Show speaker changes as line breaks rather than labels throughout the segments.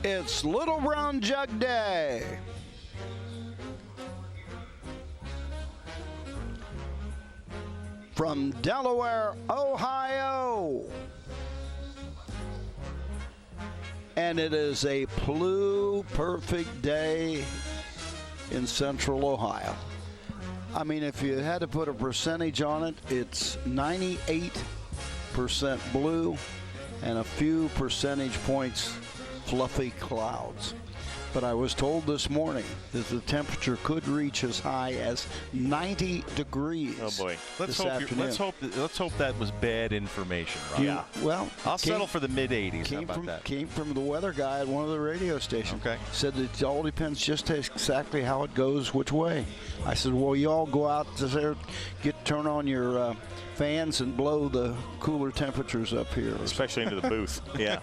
It's Little Brown Jug Day. From Delaware, Ohio. And it is a perfect day in Central Ohio. I mean, if you had to put a percentage on it, it's 98% blue and a few percentage points fluffy clouds. But I was told this morning that the temperature could reach as high as 90 degrees.
Oh boy!
Let's hope that was bad information. Rob.
Yeah.
Well,
I'll settle for the mid-80s. How about that?
Came from the weather guy at one of the radio stations.
Okay.
Said that it all depends just exactly how it goes, which way. I said, well, you all go out to there, turn on your fans and blow the cooler temperatures up here.
Especially into the booth. Yeah.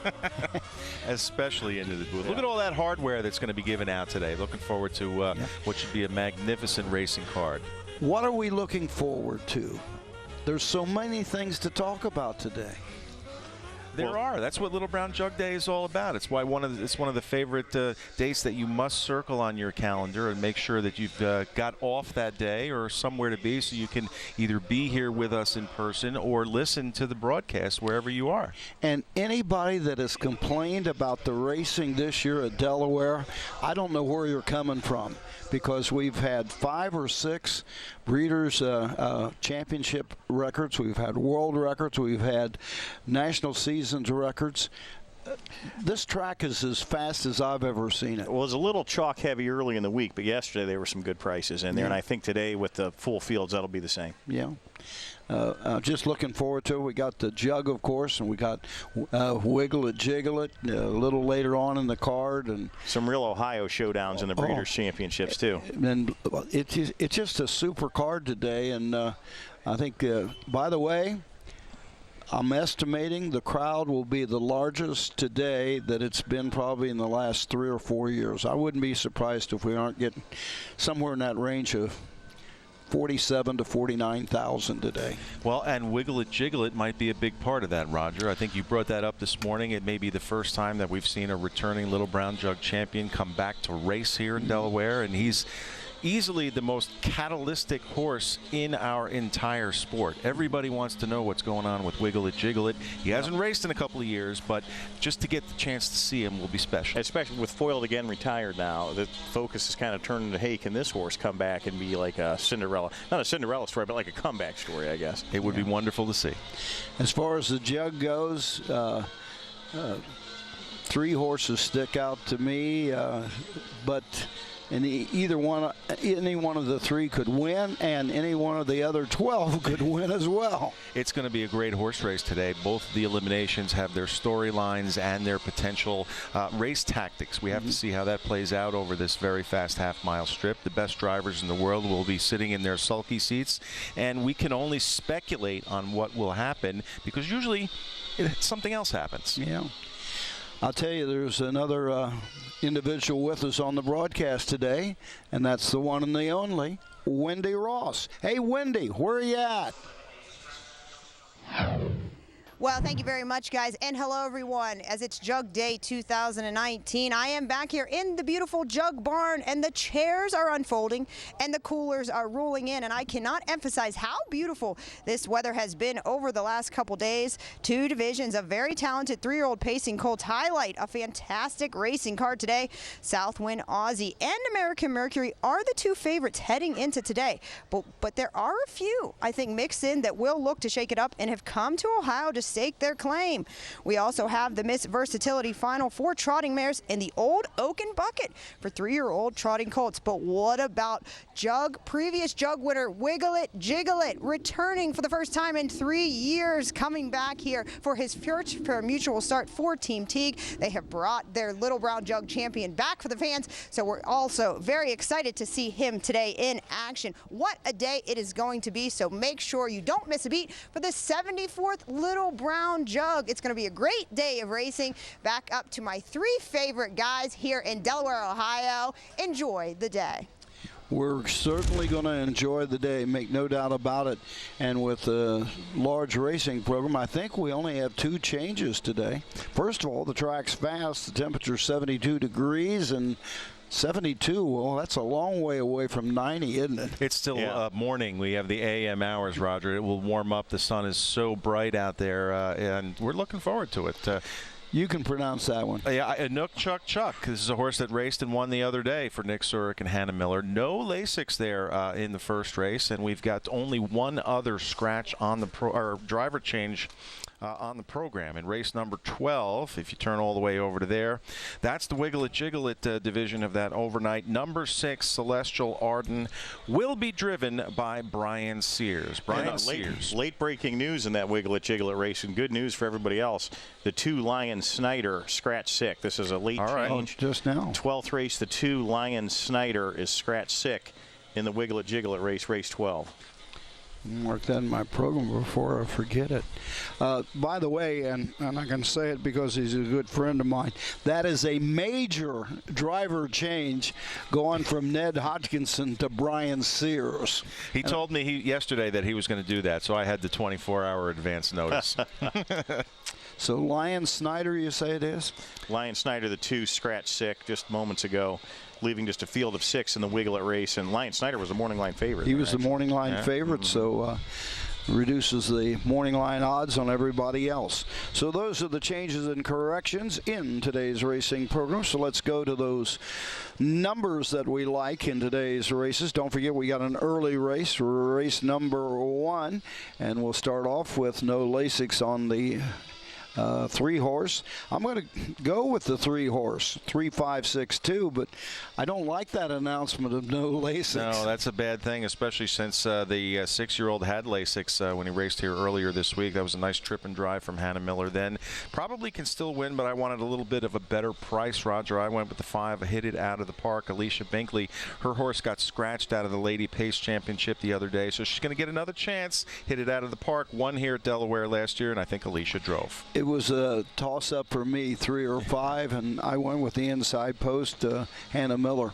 Especially into the booth. Look at all that hardware that's going to be given out today. Looking forward to what should be a magnificent racing card.
What are we looking forward to? There's so many things to talk about today.
There are. That's what Little Brown Jug Day is all about. It's why it's one of the favorite dates that you must circle on your calendar and make sure that you've got off that day or somewhere to be so you can either be here with us in person or listen to the broadcast wherever you are.
And anybody that has complained about the racing this year at Delaware, I don't know where you're coming from, because we've had 5 or 6 Breeders' Championship records. We've had world records. We've had national seasons records. This track is as fast as I've ever seen it.
Well, it was a little chalk heavy early in the week, but yesterday there were some good prices in there, and I think today with the full fields that'll be the same.
Yeah. Just looking forward to it. We got the Jug, of course, and we got Wiggle It, Jiggle It a little later on in the card, and
some real Ohio showdowns in the Breeders' Championships too.
And it's just a super card today, and I think, by the way, I'm estimating the crowd will be the largest today that it's been probably in the last 3 or 4 years. I wouldn't be surprised if we aren't getting somewhere in that range of 47 to 49,000 today.
Well, and Wiggle It, Jiggle It might be a big part of that, Roger. I think you brought that up this morning. It may be the first time that we've seen a returning Little Brown Jug champion come back to race here in Delaware, and he's easily the most catalytic horse in our entire sport. Everybody wants to know what's going on with Wiggle It, Jiggle It. He hasn't raced in a couple of years, but just to get the chance to see him will be special.
Especially with Foiled again retired now, the focus is kind of turning to, hey, can this horse come back and be like a Cinderella, not a Cinderella story, but like a comeback story, I guess.
It would be wonderful to see.
As far as the Jug goes, 3 horses stick out to me, but any one of the 3 could win, and any one of the other 12 could win as well.
It's going to be a great horse race today. Both the eliminations have their storylines and their potential race tactics. We have to see how that plays out over this very fast half-mile strip. The best drivers in the world will be sitting in their sulky seats, and we can only speculate on what will happen because usually something else happens.
Yeah. I'll tell you, there's another individual with us on the broadcast today, and that's the one and the only, Wendy Ross. Hey, Wendy, where are you at?
Well, thank you very much, guys, and hello, everyone. As it's Jug Day 2019, I am back here in the beautiful Jug Barn, and the chairs are unfolding, and the coolers are rolling in, and I cannot emphasize how beautiful this weather has been over the last couple days. 2 divisions of very talented 3-year-old pacing colts highlight a fantastic racing card today. Southwind Aussie and American Mercury are the 2 favorites heading into today, but there are a few, I think, mixed in that will look to shake it up and have come to Ohio to stake their claim. We also have the Miss Versatility Final 4 trotting mares in the Old Oaken Bucket for 3-year-old trotting colts. But what about previous Jug winner Wiggle It, Jiggle It, returning for the first time in 3 years, coming back here for his first mutual start for Team Teague. They have brought their Little Brown Jug champion back for the fans, so we're also very excited to see him today in action. What a day it is going to be, so make sure you don't miss a beat for the 74th Little Brown Jug. It's going to be a great day of racing. Back up to my 3 favorite guys here in Delaware, Ohio. Enjoy the day.
We're certainly going to enjoy the day, make no doubt about it. And with the large racing program, I think we only have 2 changes today. First of all, the track's fast. The temperature's 72 degrees and 72, well, that's a long way away from 90, isn't it?
It's still morning. We have the AM hours, Roger. It will warm up. The sun is so bright out there, and we're looking forward to it.
You can pronounce that one.
Yeah, Nook Chuck Chuck. This is a horse that raced and won the other day for Nick Surik and Hannah Miller. No Lasix there in the first race, and we've got only one other scratch on the driver change on the program. In race number 12, if you turn all the way over to there, that's the Wiggle It Jiggle It division of that overnight. Number 6, Celestial Arden, will be driven by Brian Sears.
Late breaking news in that Wiggle It Jiggle It race, and good news for everybody else. The 2 Lion Snyder scratch sick. This is a late change.
Just now.
12th race, the 2 Lion Snyder is scratch sick in the Wiggle It Jiggle It race 12.
Mark that in my program before I forget it. By the way, and I can say it because he's a good friend of mine, that is a major driver change going from Ned Hodgkinson to Brian Sears.
He told me yesterday that he was going to do that, so I had the 24-hour advance notice.
So Lion Snyder, you say it is?
Lion Snyder, the 2 scratch sick just moments ago, leaving just a field of 6 in the Wiggle It race, and Lion Snyder was the morning line favorite.
He was the morning line favorite, so reduces the morning line odds on everybody else. So those are the changes and corrections in today's racing program. So let's go to those numbers that we like in today's races. Don't forget we got an early race number 1, and we'll start off with no Lasix on the 3-horse. I'm going to go with the 3-horse, 3562, but I don't like that announcement of no Lasix.
No, that's a bad thing, especially since the 6-year-old had Lasix when he raced here earlier this week. That was a nice trip and drive from Hannah Miller then. Probably can still win, but I wanted a little bit of a better price, Roger. I went with the 5, hit it out of the park. Alicia Binkley, her horse got scratched out of the Lady Pace Championship the other day, so she's going to get another chance. Hit it out of the park. Won here at Delaware last year, and I think Alicia drove.
It was a toss-up for me, 3 or 5, and I went with the inside post, Hannah Miller.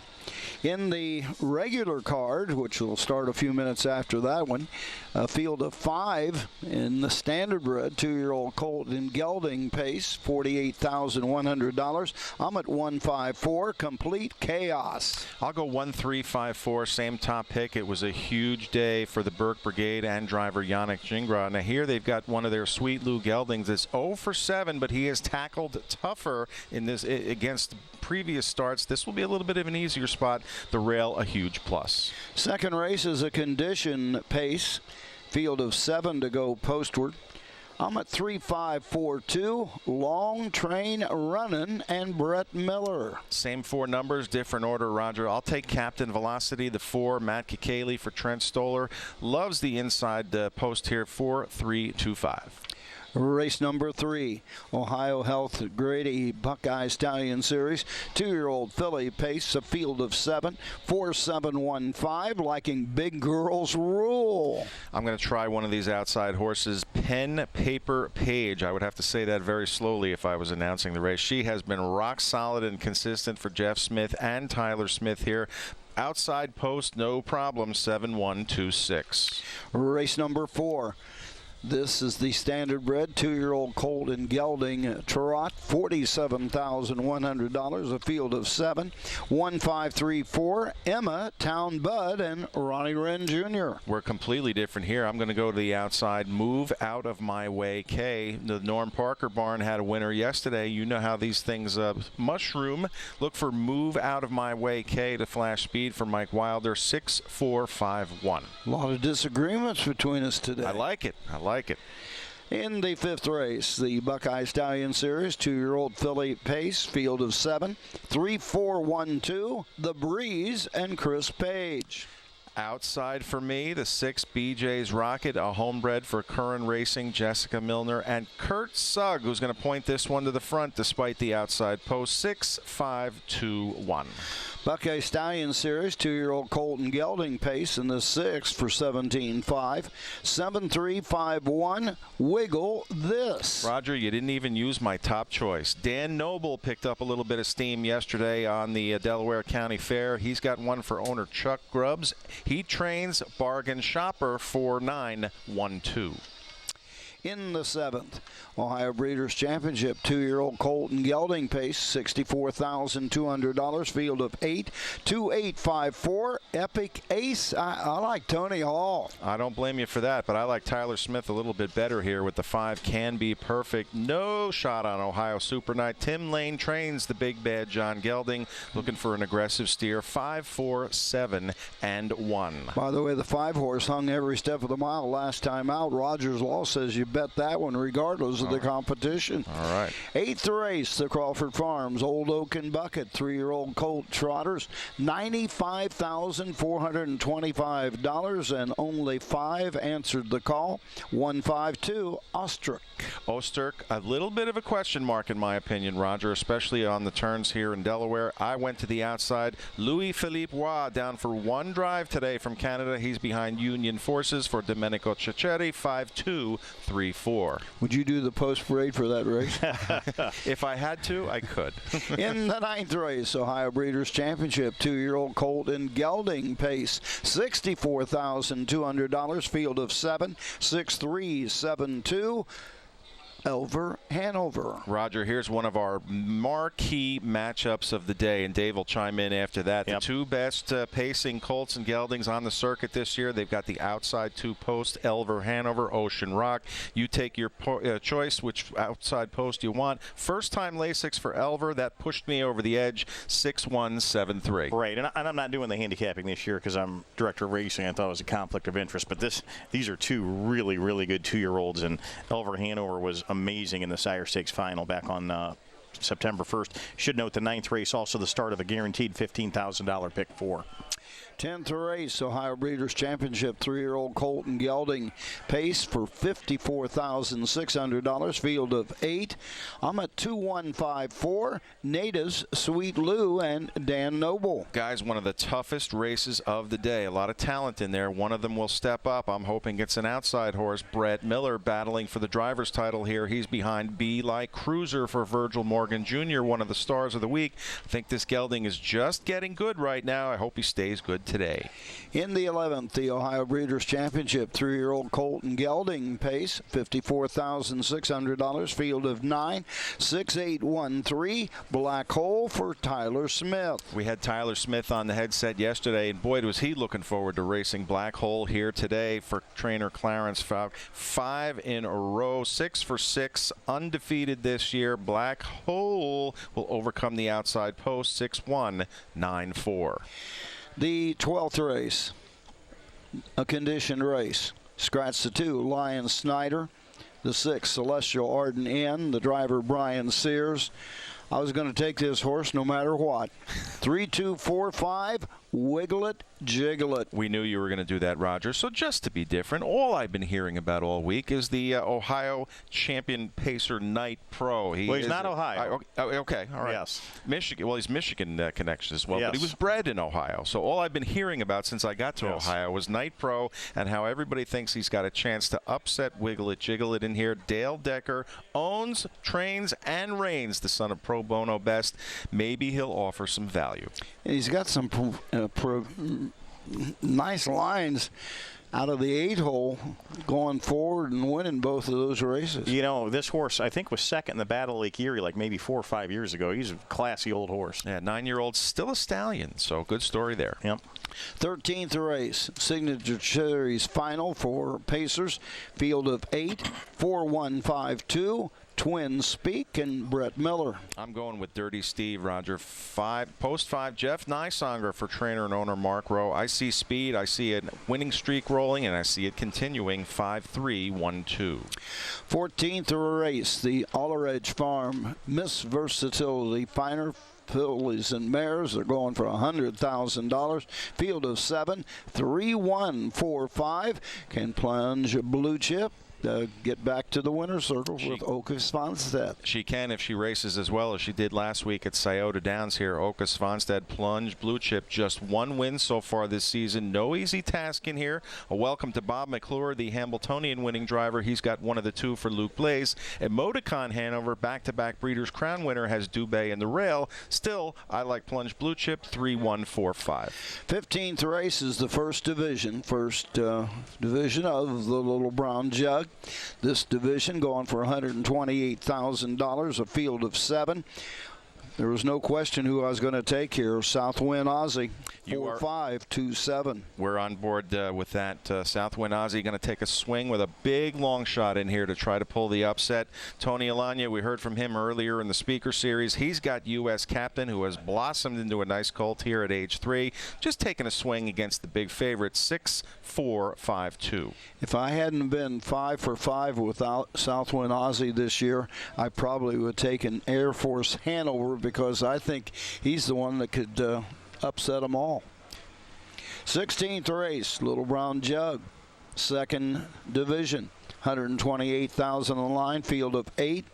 In the regular card, which will start a few minutes after that one, a field of 5 in the standardbred 2-year-old Colton Gelding pace, $48,100. I'm at 154, Complete Chaos.
I'll go 1354, same top pick. It was a huge day for the Burke Brigade and driver Yannick Gingras. Now here they've got one of their Sweet Lou Geldings that's 0 for 7, but he has tackled tougher in this against previous starts. This will be a little bit of an easier spot. The rail, a huge plus.
Second race is a condition pace. Field of 7 to go postward. I'm at 3542, Long Train Runnin' and Brett Miller.
Same 4 numbers, different order, Roger. I'll take Captain Velocity, the 4, Matt Kikali for Trent Stoller. Loves the inside post here, 4325.
Race number 3, Ohio Health Grady Buckeye Stallion Series. 2-year-old filly pace, a field of 7, 4715, liking Big Girls Rule.
I'm going to try one of these outside horses, Pen Paper Page. I would have to say that very slowly if I was announcing the race. She has been rock solid and consistent for Jeff Smith and Tyler Smith here. Outside post, no problem, 7126.
Race number 4. This is the standardbred 2-year-old Colton Gelding Trot, $47,100, a field of 7, 1534, Emma, Town Bud, and Ronnie Wren Jr.
We're completely different here. I'm going to go to the outside, Move Out of My Way K. The Norm Parker barn had a winner yesterday. You know how these things mushroom. Look for Move Out of My Way K to flash speed for Mike Wilder, 6451.
A lot of disagreements between us today.
I like it. I like it.
In the 5th race, the Buckeye Stallion Series, 2-year-old filly pace, field of 7, 3412, The Breeze, and Chris Page.
Outside for me, the 6 BJ's Rocket, a homebred for Curran Racing, Jessica Milner, and Kurt Sugg, who's going to point this one to the front despite the outside post, 6521.
Buckeye Stallion Series, 2-year-old Colton Gelding pace in the 6th for 17.5. 7.351. Wiggle This.
Roger, you didn't even use my top choice. Dan Noble picked up a little bit of steam yesterday on the Delaware County Fair. He's got one for owner Chuck Grubbs. He trains Bargain Shopper for 9.12.
In the 7th, Ohio Breeders' Championship, 2-year-old Colton Gelding pace, $64,200, field of 8, 2.854. Epic Ace. I like Tony Hall.
I don't blame you for that, but I like Tyler Smith a little bit better here with the 5 Can Be Perfect. No shot on Ohio Super Night. Tim Lane trains the big bad John Gelding, looking for an aggressive steer. 5, 4, 7, and 1.
By the way, the 5-horse hung every step of the mile last time out. Rogers Law says you bet that one regardless of the competition.
All right.
8th race, the Crawford Farms Old Oak and Bucket 3-year-old Colt Trotters, $95,425, and only 5 answered the call. 152 Ostrich.
Osterk, a little bit of a question mark in my opinion, Roger, especially on the turns here in Delaware. I went to the outside. Louis-Philippe Roy down for 1 drive today from Canada. He's behind Union Forces for Domenico Cicchetti, 5-2, 3-4.
Would you do the post parade for that race?
If I had to, I could.
In the 9th race, Ohio Breeders' Championship, 2-year-old Colton Gelding pace, $64,200, field of 7, 6.3, 7.2. Elver Hanover.
Roger, here's one of our marquee matchups of the day, and Dave will chime in after that.
Yep.
The 2 best pacing Colts and Geldings on the circuit this year. They've got the outside 2 post, Elver Hanover, Ocean Rock. You take your choice, which outside post you want. First time Lasix for Elver. That pushed me over the edge, 6-1-7-3.
Right, and I'm not doing the handicapping this year because I'm director of racing. I thought it was a conflict of interest, but these are 2 really, really good 2-year-olds, and Elver Hanover was amazing in the Sire Stakes final back on September 1st. Should note the 9th race, also the start of a guaranteed $15,000 pick 4.
10th race, Ohio Breeders' Championship, 3-year-old Colton Gelding pace for $54,600, field of 8. I'm at 2-1-5-4. Natives, Sweet Lou, and Dan Noble.
Guys, one of the toughest races of the day. A lot of talent in there. One of them will step up. I'm hoping it's an outside horse. Brett Miller battling for the driver's title here. He's behind Be Like Cruiser for Virgil Morgan Jr., one of the stars of the week. I think this Gelding is just getting good right now. I hope he stays good today.
In the 11th, the Ohio Breeders' Championship, 3-year-old Colton Gelding pace, $54,600, field of 9, 6.813. Black Hole for Tyler Smith.
We had Tyler Smith on the headset yesterday, and boy, was he looking forward to racing Black Hole here today for trainer Clarence Falk. 5 in a row, 6 for 6, undefeated this year. Black Hole will overcome the outside post, 6-1-9-4.
The 12th race, a conditioned race. Scratch the 2, Lion Snyder. The 6, Celestial Arden Inn. The driver, Brian Sears. I was going to take this horse no matter what. 3-2-4-5. Wiggle it, jiggle it.
We knew you were going to do that, Roger. So just to be different, all I've been hearing about all week is the Ohio Champion Pacer Knight Pro.
He's not Ohio.
Okay, all right.
Yes.
Michigan. Well, he's Michigan connection as well,
yes.
But he was bred in Ohio. So all I've been hearing about since I got to Ohio was Knight Pro and how everybody thinks he's got a chance to upset Wiggle It, Jiggle It in here. Dale Decker owns, trains, and reigns the son of Pro Bono Best. Maybe he'll offer some value.
And he's got some nice lines out of the 8-hole going forward and winning both of those races.
You know, this horse, I think, was second in the Battle of Lake Erie like maybe 4 or 5 years ago. He's a classy old horse.
Yeah, 9-year-old, still a stallion, so good story there.
Yep.
13th race, Signature Series final for Pacers, field of 8, 4-1-5-2. Twin Speak and Brett Miller.
I'm going with Dirty Steve, Roger. Post 5, Jeff Nysonger for trainer and owner Mark Rowe. I see speed, I see a winning streak rolling, and I see it continuing. 5-3-1-2.
14th race, the Alleredge Farm Miss Versatility Finer fillies and mares. They're going for $100,000. Field of 7, 3-1-4-5. Can plunge Blue Chip. get back to the winner's circle with Åke Svanstedt.
She can if she races as well as she did last week at Scioto Downs here. Åke Svanstedt, plunge blue chip, just one win so far this season. No easy task in here. A welcome to Bob McClure, the Hambletonian winning driver. He's got one of the two for Luke Blaze. At Motorcon Hanover, back-to-back Breeders' Crown winner has Dubé and the rail. Still, I like plunge blue chip, 3-1-4-5.
15th race is the first division of the Little Brown Jug. This division going for $128,000, a field of 7. There was no question who I was going to take here. Southwind Aussie, 4-5-2-7.
We're on board with that. Southwind Aussie going to take a swing with a big long shot in here to try to pull the upset. Tony Alagna, we heard from him earlier in the speaker series. He's got U.S. Captain, who has blossomed into a nice colt here at age 3. Just taking a swing against the big favorite, 6-4-5-2.
If I hadn't been 5 for 5 without Southwind Aussie this year, I probably would take an Air Force Hanover, because I think he's the one that could upset them all. 16th race, Little Brown Jug, second division, $128,000 on the line, field of 8.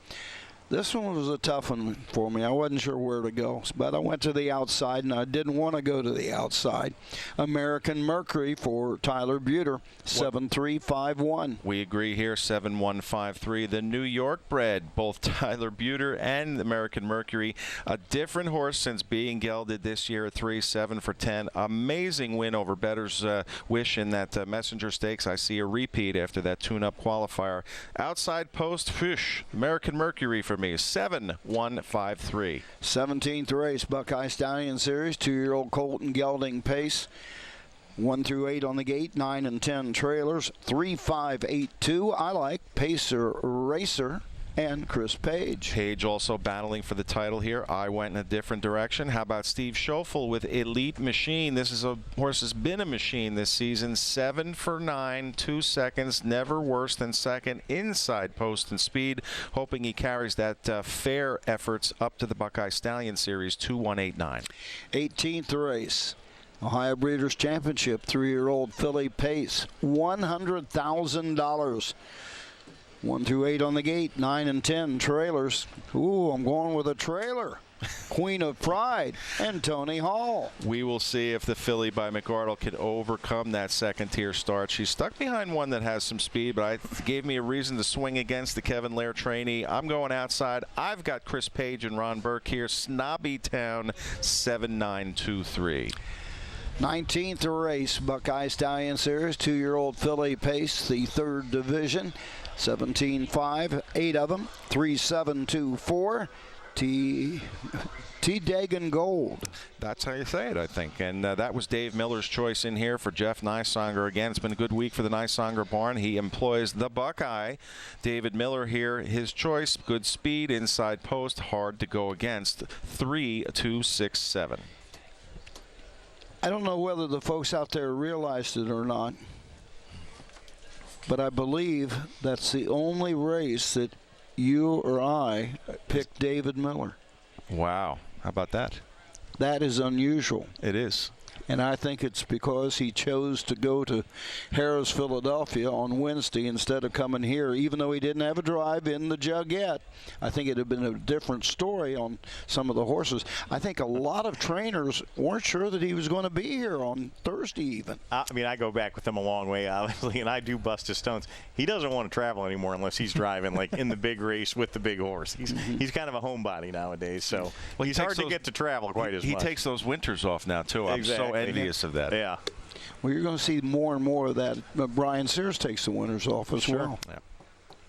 This one was a tough one for me. I wasn't sure where to go, but I went to the outside, and I didn't want to go to the outside. American Mercury for Tyler Buter, 7-3-5-1.
We agree here, 7-1-5-3. The New York bred, both Tyler Buter and American Mercury, a different horse since being gelded this year at 3-7 for 10. Amazing win over Bettor's Wish in that Messenger Stakes. I see a repeat after that tune-up qualifier. Outside post, Fish, American Mercury for me, 7-1-5-3.
17th race, Buckeye Stallion Series, 2-year-old Colton gelding pace. 1 through 8 on the gate, 9 and 10 trailers, 3-5-8-2. I like Pacer Racer and Chris Page.
Page also battling for the title here. I went in a different direction. How about Steve Schoeffel with Elite Machine? This is a horse that's been a machine this season. 7 for 9, 2 seconds, never worse than second, inside post and speed. Hoping he carries that fair efforts up to the Buckeye Stallion Series, 2-1-8-9.
18th race, Ohio Breeders' Championship, 3-year-old Philly Pace, $100,000. 1 through 8 on the gate, 9 and 10 trailers. Ooh, I'm going with a trailer. Queen of Pride and Tony Hall.
We will see if the filly by McArdle can overcome that second-tier start. She's stuck behind one that has some speed, but it gave me a reason to swing against the Kevin Lair trainee. I'm going outside. I've got Chris Page and Ron Burke here. Snobby Town, 7-9-2-3.
19th race, Buckeye Stallion Series, 2-year-old Philly Pace, the third division. 17-5, 8 of them, 3-7-2-4. T. Dagan Gold.
That's how you say it, I think. And that was Dave Miller's choice in here for Jeff Nysonger. Again, it's been a good week for the Nysonger barn. He employs the Buckeye. David Miller here, his choice, good speed, inside post, hard to go against, 3-2-6-7.
I don't know whether the folks out there realized it or not, but I believe that's the only race that you or I picked David Miller.
Wow. How about that?
That is unusual.
It is.
And I think it's because he chose to go to Harrah's, Philadelphia on Wednesday instead of coming here, even though he didn't have a drive in the jug yet. I think it would have been a different story on some of the horses. I think a lot of trainers weren't sure that he was going to be here on Thursday even.
I mean, I go back with him a long way, obviously, and I do bust his stones. He doesn't want to travel anymore unless he's driving, like, in the big race with the big horse. He's kind of a homebody nowadays, so he's hard to get to travel quite as much.
He takes those winters off now, too. I'm so envious of that.
Yeah.
Well, you're going to see more and more of that. Brian Sears takes the winters off as well.
Yeah.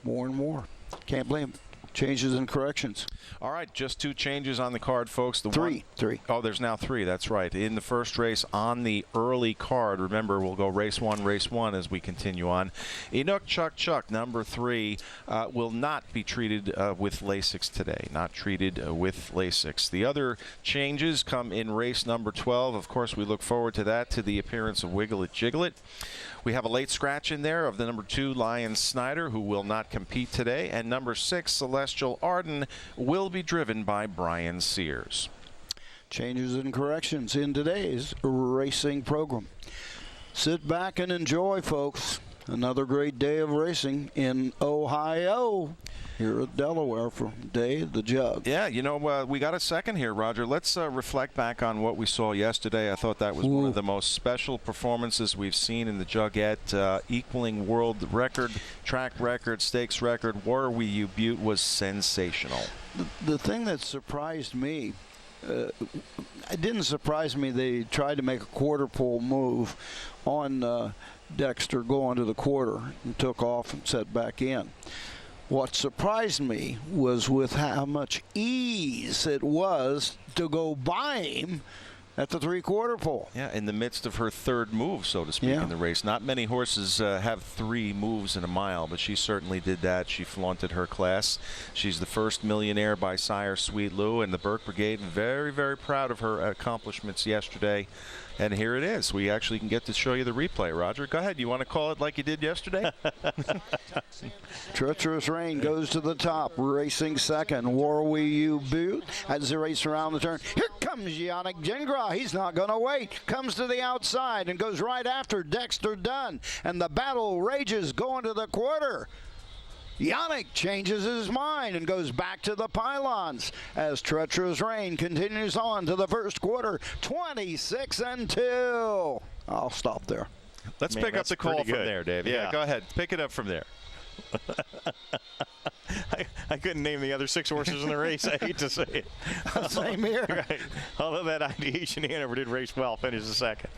More and more. Can't blame him. Changes and corrections.
All right, just 2 changes on the card, folks.
Three.
Oh, there's now 3. That's right. In the first race on the early card, remember, we'll go race one as we continue on. Inuk Chuck, number 3, will not be treated with Lasix today. Not treated with Lasix. The other changes come in race number 12. Of course, we look forward to that, to the appearance of Wiggle It Jiggle It. We have a late scratch in there of the number 2, Lion Snyder, who will not compete today. And number 6, Celestial Arden, will be driven by Brian Sears.
Changes and corrections in today's racing program. Sit back and enjoy, folks. Another great day of racing in Ohio here at Delaware for Day of the Jug.
Yeah, you know, we got a second here, Roger. Let's reflect back on what we saw yesterday. I thought that was one of the most special performances we've seen in the Jugette, equaling world record, track record, stakes record. Warrawee Butte was sensational.
The thing that surprised me, it didn't surprise me they tried to make a quarter pole move on Dexter going to the quarter and took off and set back in. What surprised me was with how much ease it was to go by him at the three-quarter pole.
Yeah, in the midst of her third move, so to speak, in the race. Not many horses have 3 moves in a mile, but she certainly did that. She flaunted her class. She's the first millionaire by sire Sweet Lou, and the Burke Brigade very, very proud of her accomplishments yesterday. And here it is. We actually can get to show you the replay, Roger. Go ahead. You want to call it like you did yesterday?
Treacherous Rain goes to the top, racing second. Warrawee Butte as they race around the turn. Here comes Yannick Gingras. He's not going to wait. Comes to the outside and goes right after Dexter Dunn. And the battle rages going to the quarter. Yannick changes his mind and goes back to the pylons as Treacherous Rain continues on to the first quarter, 26-2. I'll stop there.
Let's pick up the call from there, Dave. Yeah, go ahead. Pick it up from there.
I couldn't name the other 6 horses in the race. I hate to say it.
Same here.
Right. Although that Ideation Hanover did race well, finished the second.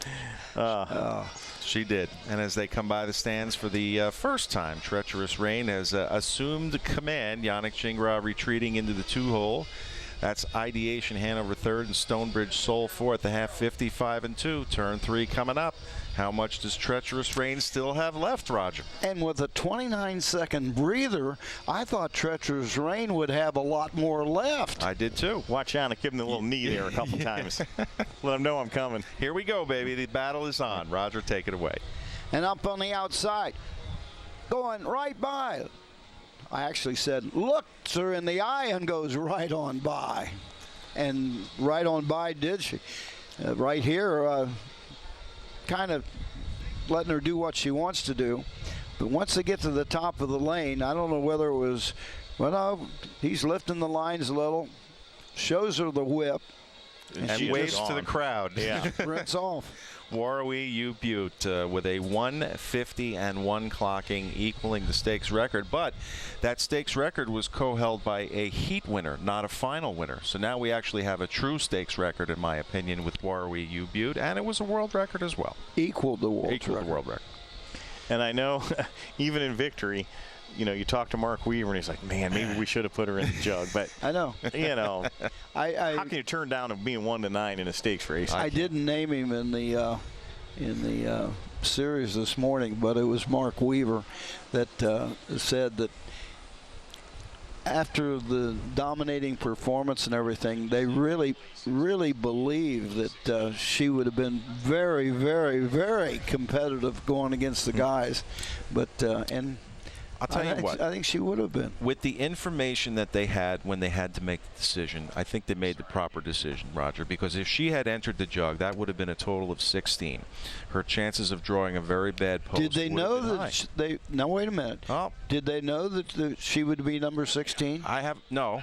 She did. And as they come by the stands for the first time, Treacherous Rain has assumed command. Yannick Gingras retreating into the 2-hole. That's Ideation Hanover third and Stonebridge Soul fourth. The half 55-2. Turn 3 coming up. How much does Treacherous Rain still have left, Roger?
And with a 29-second breather, I thought Treacherous Rain would have a lot more left.
I did too.
Watch Yannick give him the little knee there a couple times. Let him know I'm coming.
Here we go, baby. The battle is on. Roger, take it away.
And up on the outside, going right by. I actually said, looks her in the eye and goes right on by. And right on by did she. Right here, kind of letting her do what she wants to do. But once they get to the top of the lane, I don't know whether it was, well, no, he's lifting the lines a little, shows her the whip.
And waves to the crowd.
Yeah.
Sprints off.
Warrawee Butte with a 150 and 1 clocking, equaling the stakes record. But that stakes record was co-held by a heat winner, not a final winner. So now we actually have a true stakes record, in my opinion, with Warrawee Butte, and it was a world record as well.
Equaled the world record.
And I know, even in victory, you know, you talk to Mark Weaver and he's like, man, maybe we should have put her in the jug. But
I know.
You know, how can you turn down of being 1-9 in a stakes race?
I didn't name him in the series this morning, but it was Mark Weaver that said that after the dominating performance and everything, they really, really believe that she would have been very, very, very competitive going against the guys. But and
I'll tell you what.
I think she would have been.
With the information that they had when they had to make the decision, I think they made the proper decision, Roger, because if she had entered the jug, that would have been a total of 16. Her chances of drawing a very bad post
Did they know
that
they? Now wait a minute.
Oh.
Did they know that she would be number 16?
No.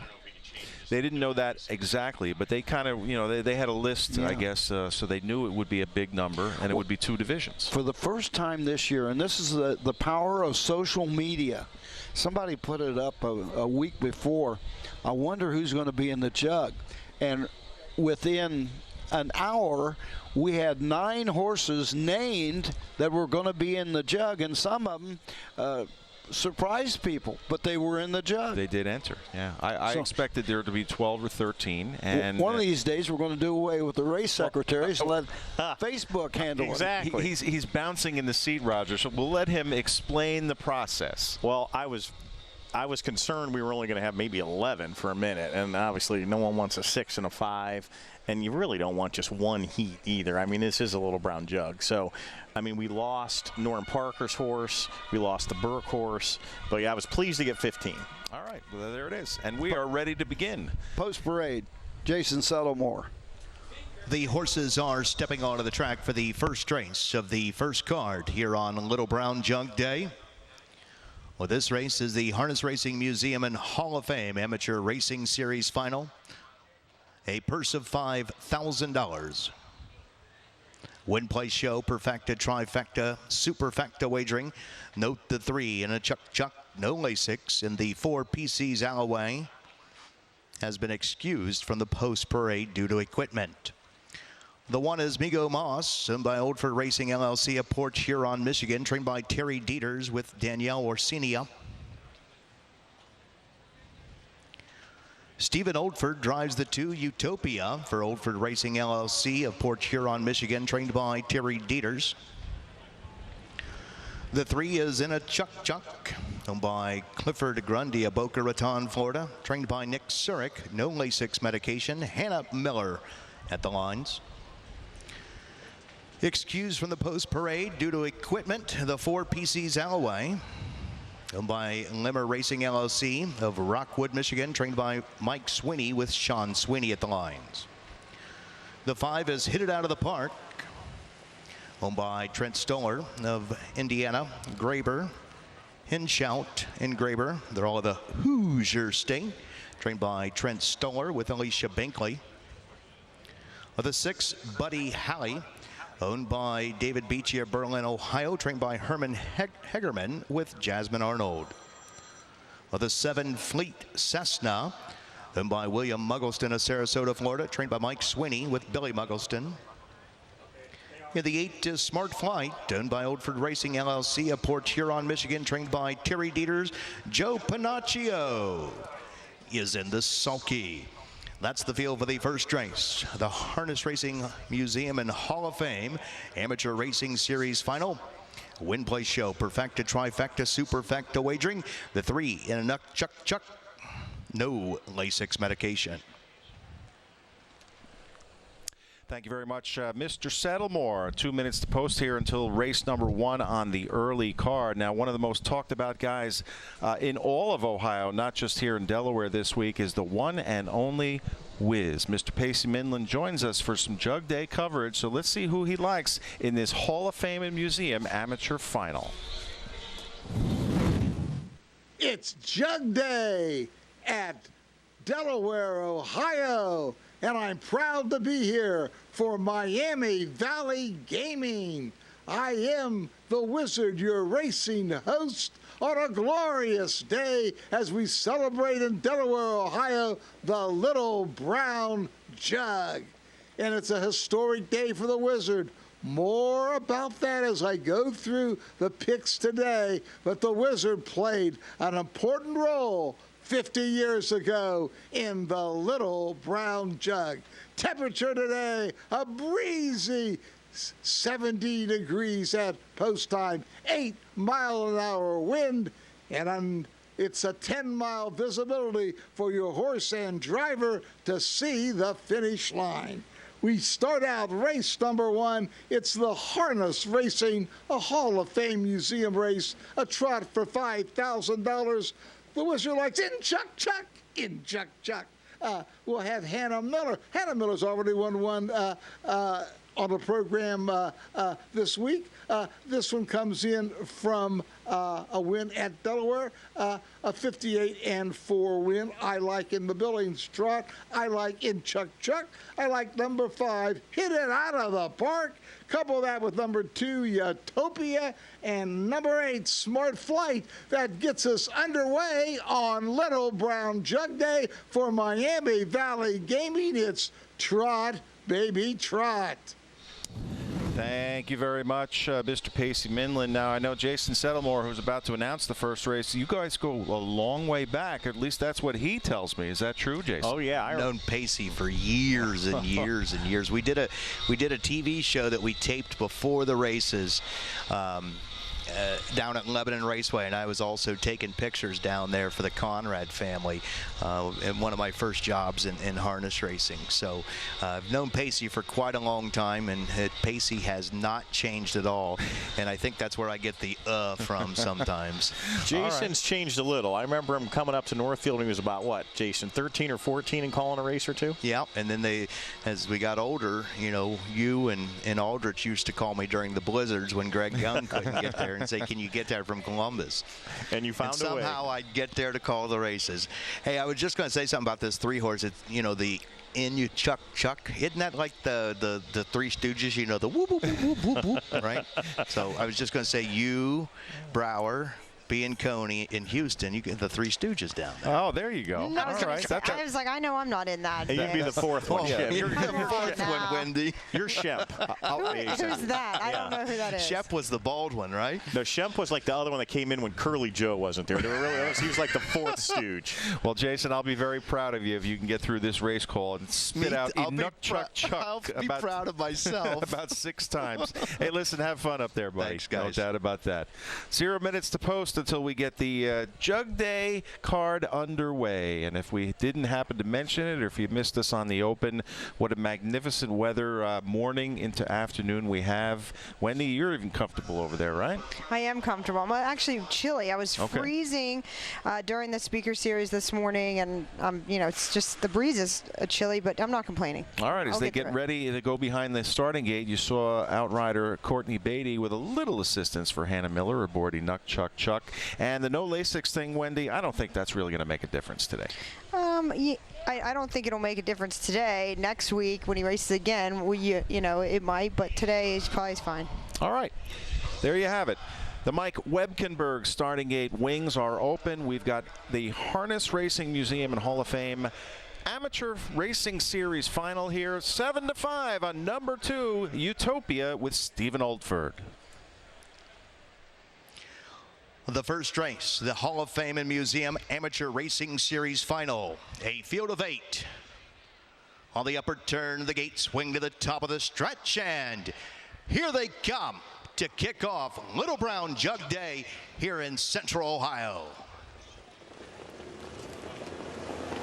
They didn't know that exactly, but they kind of, you know, they had a list, I guess, so they knew it would be a big number, and it would be 2 divisions.
For the first time this year, and this is the power of social media. Somebody put it up a week before. I wonder who's going to be in the jug. And within an hour, we had 9 horses named that were going to be in the jug, and some of them surprised people, but they were in the jug.
They did enter. Yeah, I expected there to be 12 or 13, and
one of these days we're going to do away with the race secretaries and let Facebook handle it.
Exactly.
He's bouncing in the seat, Roger. So we'll let him explain the process.
Well, I was concerned we were only going to have maybe 11 for a minute, and obviously no one wants a 6 and a 5, and you really don't want just one heat either. I mean, this is a Little Brown Jug, so I mean, we lost Norm Parker's horse, we lost the Burke horse, but yeah, I was pleased to get 15.
All right, well, there it is, and we are ready to begin.
Post parade, Jason Settlemore.
The horses are stepping onto the track for the first race of the first card here on Little Brown Jug Day. Well, this race is the Harness Racing Museum and Hall of Fame Amateur Racing Series Final. A purse of $5,000. Win, play, show, perfecta, trifecta, superfecta wagering. Note the 3 in a chuck, no Lasix in the 4 PC's Alloway has been excused from the post parade due to equipment. The 1 is Migo Moss, owned by Oldford Racing LLC of Port Huron, Michigan, trained by Terry Dieters with Danielle Orsenia. Stephen Oldford drives the 2 Utopia for Oldford Racing LLC of Port Huron, Michigan, trained by Terry Dieters. The 3 is in a Chuck, owned by Clifford Grundy of Boca Raton, Florida, trained by Nick Surik, no Lasix medication. Hannah Miller at the lines. Excused from the post parade due to equipment, the 4 PC's Alloway, owned by Limmer Racing LLC of Rockwood, Michigan, trained by Mike Sweeney with Sean Sweeney at the lines. The 5 is Hit It Out of the Park, owned by Trent Stoller of Indiana, Graber, Hinshout, and Graber. They're all of the Hoosier State, trained by Trent Stoller with Alicia Binkley. Of the 6, Buddy Halley, owned by David Beachy of Berlin, Ohio, trained by Herman Hegerman with Jasmine Arnold. Of the 7, Fleet Cessna, owned by William Muggleston of Sarasota, Florida, trained by Mike Sweeney with Billy Muggleston. In the 8 is Smart Flight, owned by Oldford Racing LLC of Port Huron, Michigan, trained by Terry Dieters. Joe Panaccio is in the sulky. That's the field for the first race. The Harness Racing Museum and Hall of Fame Amateur Racing Series Final. Win, play, show, perfecta, trifecta, superfecta wagering. The 3 in a chuck, no Lasix medication.
Thank you very much, Mr. Settlemore. 2 minutes to post here until race number 1 on the early card. Now, one of the most talked about guys in all of Ohio, not just here in Delaware this week, is the one and only Wiz. Mr. Pacey Minland joins us for some Jug Day coverage, so let's see who he likes in this Hall of Fame and Museum amateur final.
It's Jug Day at Delaware, Ohio, and I'm proud to be here for Miami Valley Gaming. I am the Wizard, your racing host, on a glorious day as we celebrate in Delaware, Ohio, the Little Brown Jug. And it's a historic day for the Wizard. More about that as I go through the picks today, but the Wizard played an important role 50 years ago in the Little Brown Jug. Temperature today, a breezy 70 degrees at post time, 8-mile-an-hour wind, and it's a 10-mile visibility for your horse and driver to see the finish line. We start out race number 1. It's the Harness Racing, a Hall of Fame Museum race, a trot for $5,000. The Wizard likes in chuck. We'll have Hannah Miller. Hannah Miller's already won one on the program this week. This one comes in from a win at Delaware, a 58-4 win. I like in the Billings Trot. I like in Chuck. I like number 5, Hit It Out of the Park. Couple that with number 2, Utopia, and number 8, Smart Flight. That gets us underway on Little Brown Jug Day for Miami Valley Gaming. It's Trot, baby, Trot.
Thank you very much, Mr. Pacey Minland. Now, I know Jason Settlemore, who's about to announce the first race, you guys go a long way back. At least that's what he tells me. Is that true, Jason?
Oh, yeah.
I've known Pacey for years and years and years. We did a TV show that we taped before the races. down at Lebanon Raceway, and I was also taking pictures down there for the Conrad family in one of my first jobs in harness racing. So I've known Pacey for quite a long time, and Pacey has not changed at all, and I think that's where I get the from sometimes.
Jason's changed a little. I remember him coming up to Northfield when he was about, what, Jason, 13 or 14 and calling a race or two?
Yeah, and then as we got older, you and Aldrich used to call me during the blizzards when Greg Young couldn't get there and say, can you get there from Columbus?
And you found a way.
Somehow I'd get there to call the races. Hey, I was just going to say something about this 3-horse. It's, the Inu Chuck Chuck. Isn't that like the Three Stooges, the whoop, whoop, whoop, whoop, whoop, right? So I was just going to say you, Brower, Bianconi in Houston, you get the Three Stooges down there.
Oh, there you go.
No,
All right.
I was like, I know I'm not in that.
And you'd be the fourth one. Shep.
You're the fourth
now.
one, Wendy.
You're Shemp.
Who's that? I don't know who that is.
Shep was the bald one, right?
No, Shemp was like the other one that came in when Curly Joe wasn't there. He was like the fourth stooge.
Well, Jason, I'll be very proud of you if you can get through this race call and spit out Inuk Chuck Chuck.
I'll be proud of myself.
About 6 times. Hey, listen, have fun up there, buddy.
Thanks, guys.
No doubt about that. 0 minutes to post until we get the Jug Day card underway. And if we didn't happen to mention it, or if you missed us on the open, what a magnificent weather morning into afternoon we have. Wendy, you're even comfortable over there, right?
I am comfortable. I'm actually chilly. I was freezing during the speaker series this morning, and it's just the breeze is chilly, but I'm not complaining.
All right, as they get ready to go behind the starting gate, you saw outrider Courtney Beatty with a little assistance for Hannah Miller aboard Inuk Chuck Chuck. And the no Lasix thing, Wendy, I don't think that's really going to make a difference today.
I don't think it'll make a difference today. Next week when he races again, it might, but today is probably fine.
All right, there you have it. The Mike Webkenberg starting gate wings are open. We've got the Harness Racing Museum and Hall of Fame Amateur Racing Series final here, 7-5 on number 2, Utopia with Stephen Oldford.
The first race, the Hall of Fame and Museum Amateur Racing Series final. A field of 8. On the upper turn, the gate swing to the top of the stretch, and here they come to kick off Little Brown Jug Day here in Central Ohio.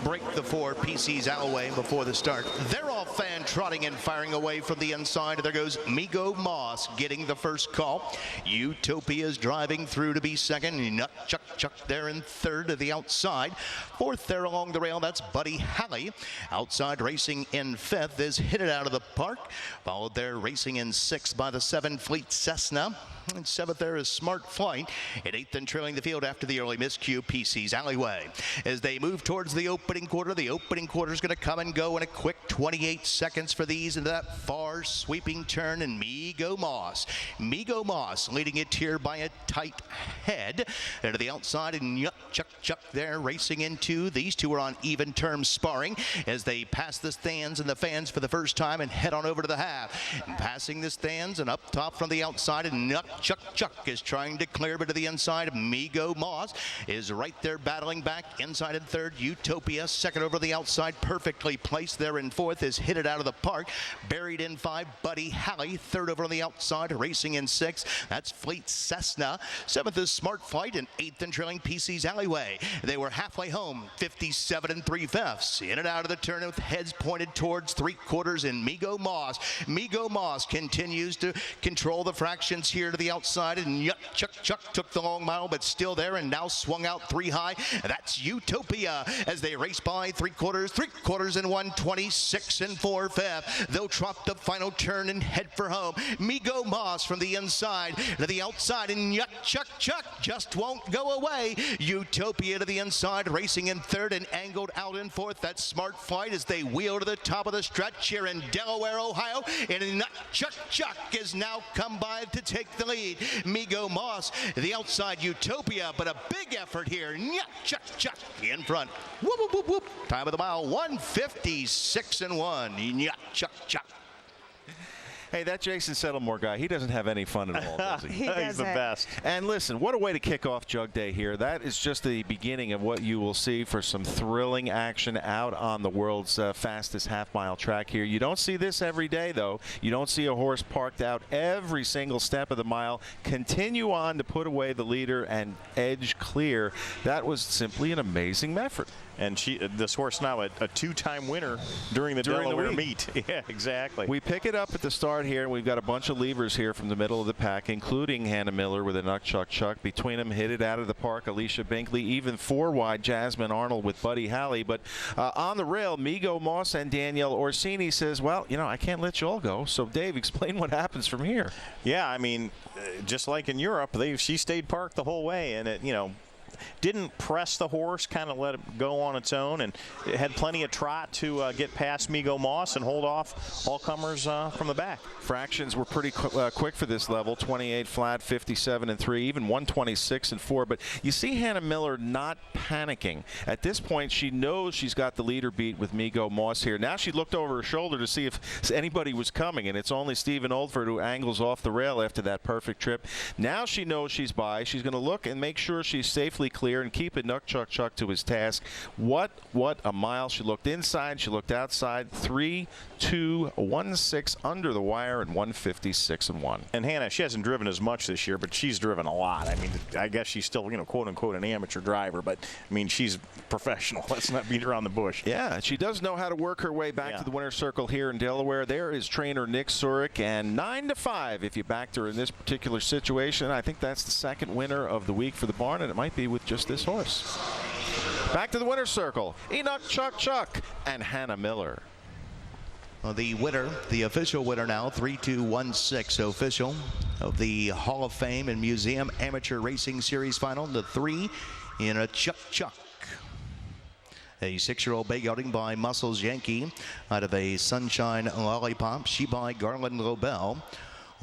Break the 4 PC's Alloway before the start. They're all fan trotting and firing away from the inside. There goes Migo Moss getting the first call. Utopia's driving through to be second. Inuk Chuck Chuck there in third to the outside. Fourth there along the rail, that's Buddy Halley. Outside racing in fifth is Hit It Out of the Park. Followed there racing in sixth by the 7 Fleet Cessna. And seventh there is Smart Flight. At eighth and trailing the field after the early miscue, PC's Alleyway. As they move towards the opening quarter is going to come and go in a quick 28 seconds for these into that far sweeping turn, and Migo Moss. Migo Moss leading it here by a tight head. And to the outside, and Inuk Chuck Chuck there racing into. These two are on even terms sparring as they pass the stands and the fans for the first time and head on over to the half. And passing the stands and up top from the outside, and Inuk Chuck Chuck is trying to clear, but to the inside, Migo Moss is right there battling back. Inside in third, Utopia. Second over the outside, perfectly placed there in fourth is Hit It Out of the Park. Buried in 5, Buddy Halley. Third over on the outside, racing in 6. That's Fleet Cessna. Seventh is Smart Flight, and eighth and trailing PC's Alleyway. They were halfway home, 57 3/5. In and out of the turn with heads pointed towards 3/4 in Migo Moss. Migo Moss continues to control the fractions here to the outside, and Inuk Chuck Chuck took the long mile, but still there and now swung out 3 high. That's Utopia as they race by 3/4 and 126 and 4/5. They'll trot the final turn and head for home. Migo Moss from the inside to the outside, and Inuk Chuck Chuck just won't go away. Utopia to the inside, racing in third and angled out in fourth. That's Smart Flight as they wheel to the top of the stretch here in Delaware, Ohio. And Inuk Chuck Chuck is now come by to take the lead. Migo Moss to the outside, Utopia, but a big effort here. Inuk Chuck Chuck in front. Whoop, whoop, whoop, whoop. Time of the mile, 156 and 1. Inuk Chuck Chuck.
Hey, that Jason Settlemore guy, he doesn't have any fun at all, does he?
He
He's the
doesn't.
best.
And listen, what a way to kick off Jug Day here. That is just the beginning of what you will see for some thrilling action out on the world's fastest half-mile track here. You don't see this every day, though. You don't see a horse parked out every single step of the mile, continue on to put away the leader and edge clear. That was simply an amazing effort.
And this horse now a 2-time winner during the Delaware meet. Yeah, exactly.
We pick it up at the start here, and we've got a bunch of levers here from the middle of the pack, including Hannah Miller with a Nuck Chuck Chuck. Between them, hit it out of the park, Alicia Binkley, even 4-wide Jasmine Arnold with Buddy Halley. But on the rail, Migo Moss and Danielle Orsini says, well, you know, I can't let you all go. So, Dave, explain what happens from here.
Yeah, I mean, just like in Europe, she stayed parked the whole way, and it, didn't press the horse, kind of let it go on its own, and it had plenty of trot to get past Migo Moss and hold off all comers from the back.
Fractions were pretty quick for this level, 28 flat, 57 and 3, even 126 and 4. But you see Hannah Miller not panicking. At this point, she knows she's got the leader beat with Migo Moss here. Now she looked over her shoulder to see if anybody was coming, and it's only Stephen Oldford who angles off the rail after that perfect trip. Now she knows she's by. She's going to look and make sure she's safely clear and keep it Nuck Chuck Chuck to his task. What a mile. She looked inside, she looked outside. 3-2-1-6 under the wire and 156 and 1.
And Hannah, she hasn't driven as much this year, but she's driven a lot. I mean, I guess she's still, quote unquote, an amateur driver, but I mean, she's professional. Let's not beat around the bush.
Yeah, she does know how to work her way back to the winner's circle here in Delaware. There is trainer Nick Surik, and 9-5 if you backed her in this particular situation. I think that's the second winner of the week for the barn, and it might be with just this horse. Back to the winner's circle, Enoch Chuck Chuck and Hannah Miller.
Well, the winner, the official winner now, 3-2-1-6 official of the Hall of Fame and Museum Amateur Racing Series final, the 3 in a Chuck Chuck. A 6-year-old bay gelding by Muscles Yankee out of a Sunshine Lollipop. She by Garland Lobel.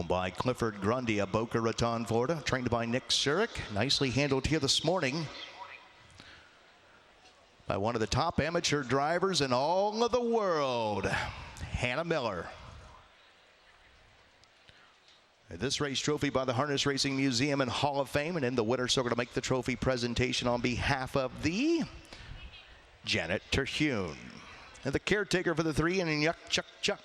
By Clifford Grundy of Boca Raton, Florida, trained by Nick Surik. Nicely handled here this morning by one of the top amateur drivers in all of the world, Hannah Miller. This race trophy by the Harness Racing Museum and Hall of Fame, and in the winner's circle to make the trophy presentation on behalf of the Janet Terhune. And the caretaker for the 3 in Yuck Chuck Chuck,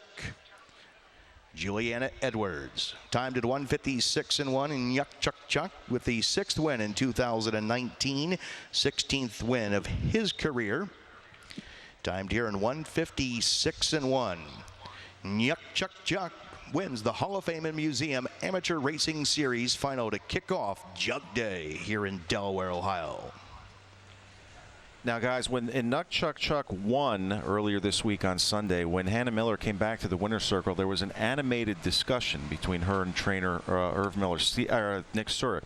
Juliana Edwards. Timed at 156 and 1 in Yuck Chuck Chuck with the 6th win in 2019, 16th win of his career. Timed here in 156 and 1. Yuck Chuck Chuck wins the Hall of Fame and Museum Amateur Racing Series final to kick off Jug Day here in Delaware, Ohio.
Now, guys, when Nuck Chuck Chuck won earlier this week on Sunday, when Hannah Miller came back to the winner's circle, there was an animated discussion between her and trainer Irv Miller, Nick Surik.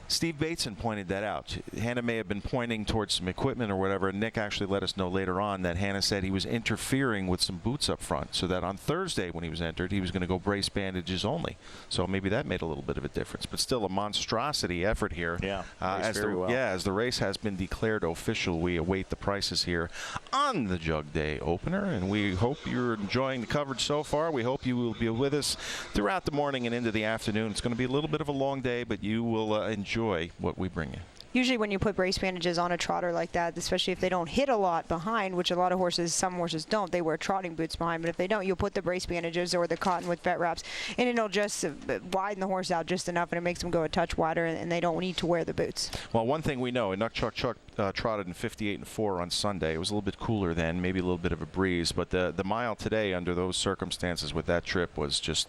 Steve Bateson pointed that out. Hannah may have been pointing towards some equipment or whatever, and Nick actually let us know later on that Hannah said he was interfering with some boots up front, so that on Thursday when he was entered, he was going to go brace bandages only. So maybe that made a little bit of a difference, but still a monstrosity effort here.
Yeah,
as the race has been declared official, we await the prices here on the Jug Day opener, and we hope you're enjoying the coverage so far. We hope you will be with us throughout the morning and into the afternoon. It's going to be a little bit of a long day, but you will enjoy what we bring you.
Usually when you put brace bandages on a trotter like that, especially if they don't hit a lot behind, which a lot of horses, some horses don't, they wear trotting boots behind, but if they don't, you'll put the brace bandages or the cotton with vet wraps, and it'll just widen the horse out just enough, and it makes them go a touch wider, and they don't need to wear the boots.
Well, one thing we know, Nuck Chuck Chuck trotted in 58 and 4 on Sunday. It was a little bit cooler then, maybe a little bit of a breeze, but the mile today under those circumstances with that trip was just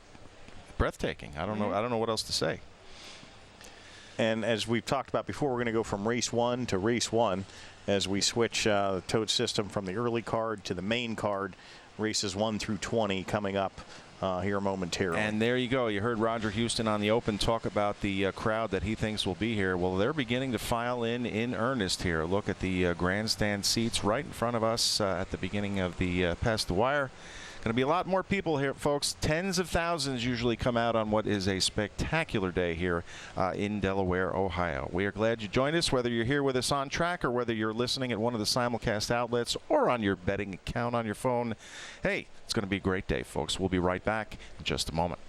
breathtaking. I don't know what else to say.
And as we've talked about before, we're going to go from race 1 to race 1 as we switch the tote system from the early card to the main card. Races 1 through 20 coming up here momentarily.
And there you go. You heard Roger Houston on the Open talk about the crowd that he thinks will be here. Well, they're beginning to file in earnest here. Look at the grandstand seats right in front of us at the beginning of the past the wire. Going to be a lot more people here, folks. Tens of thousands usually come out on what is a spectacular day here in Delaware, Ohio. We are glad you joined us, whether you're here with us on track or whether you're listening at one of the simulcast outlets or on your betting account on your phone. Hey, it's going to be a great day, folks. We'll be right back. back in just a moment.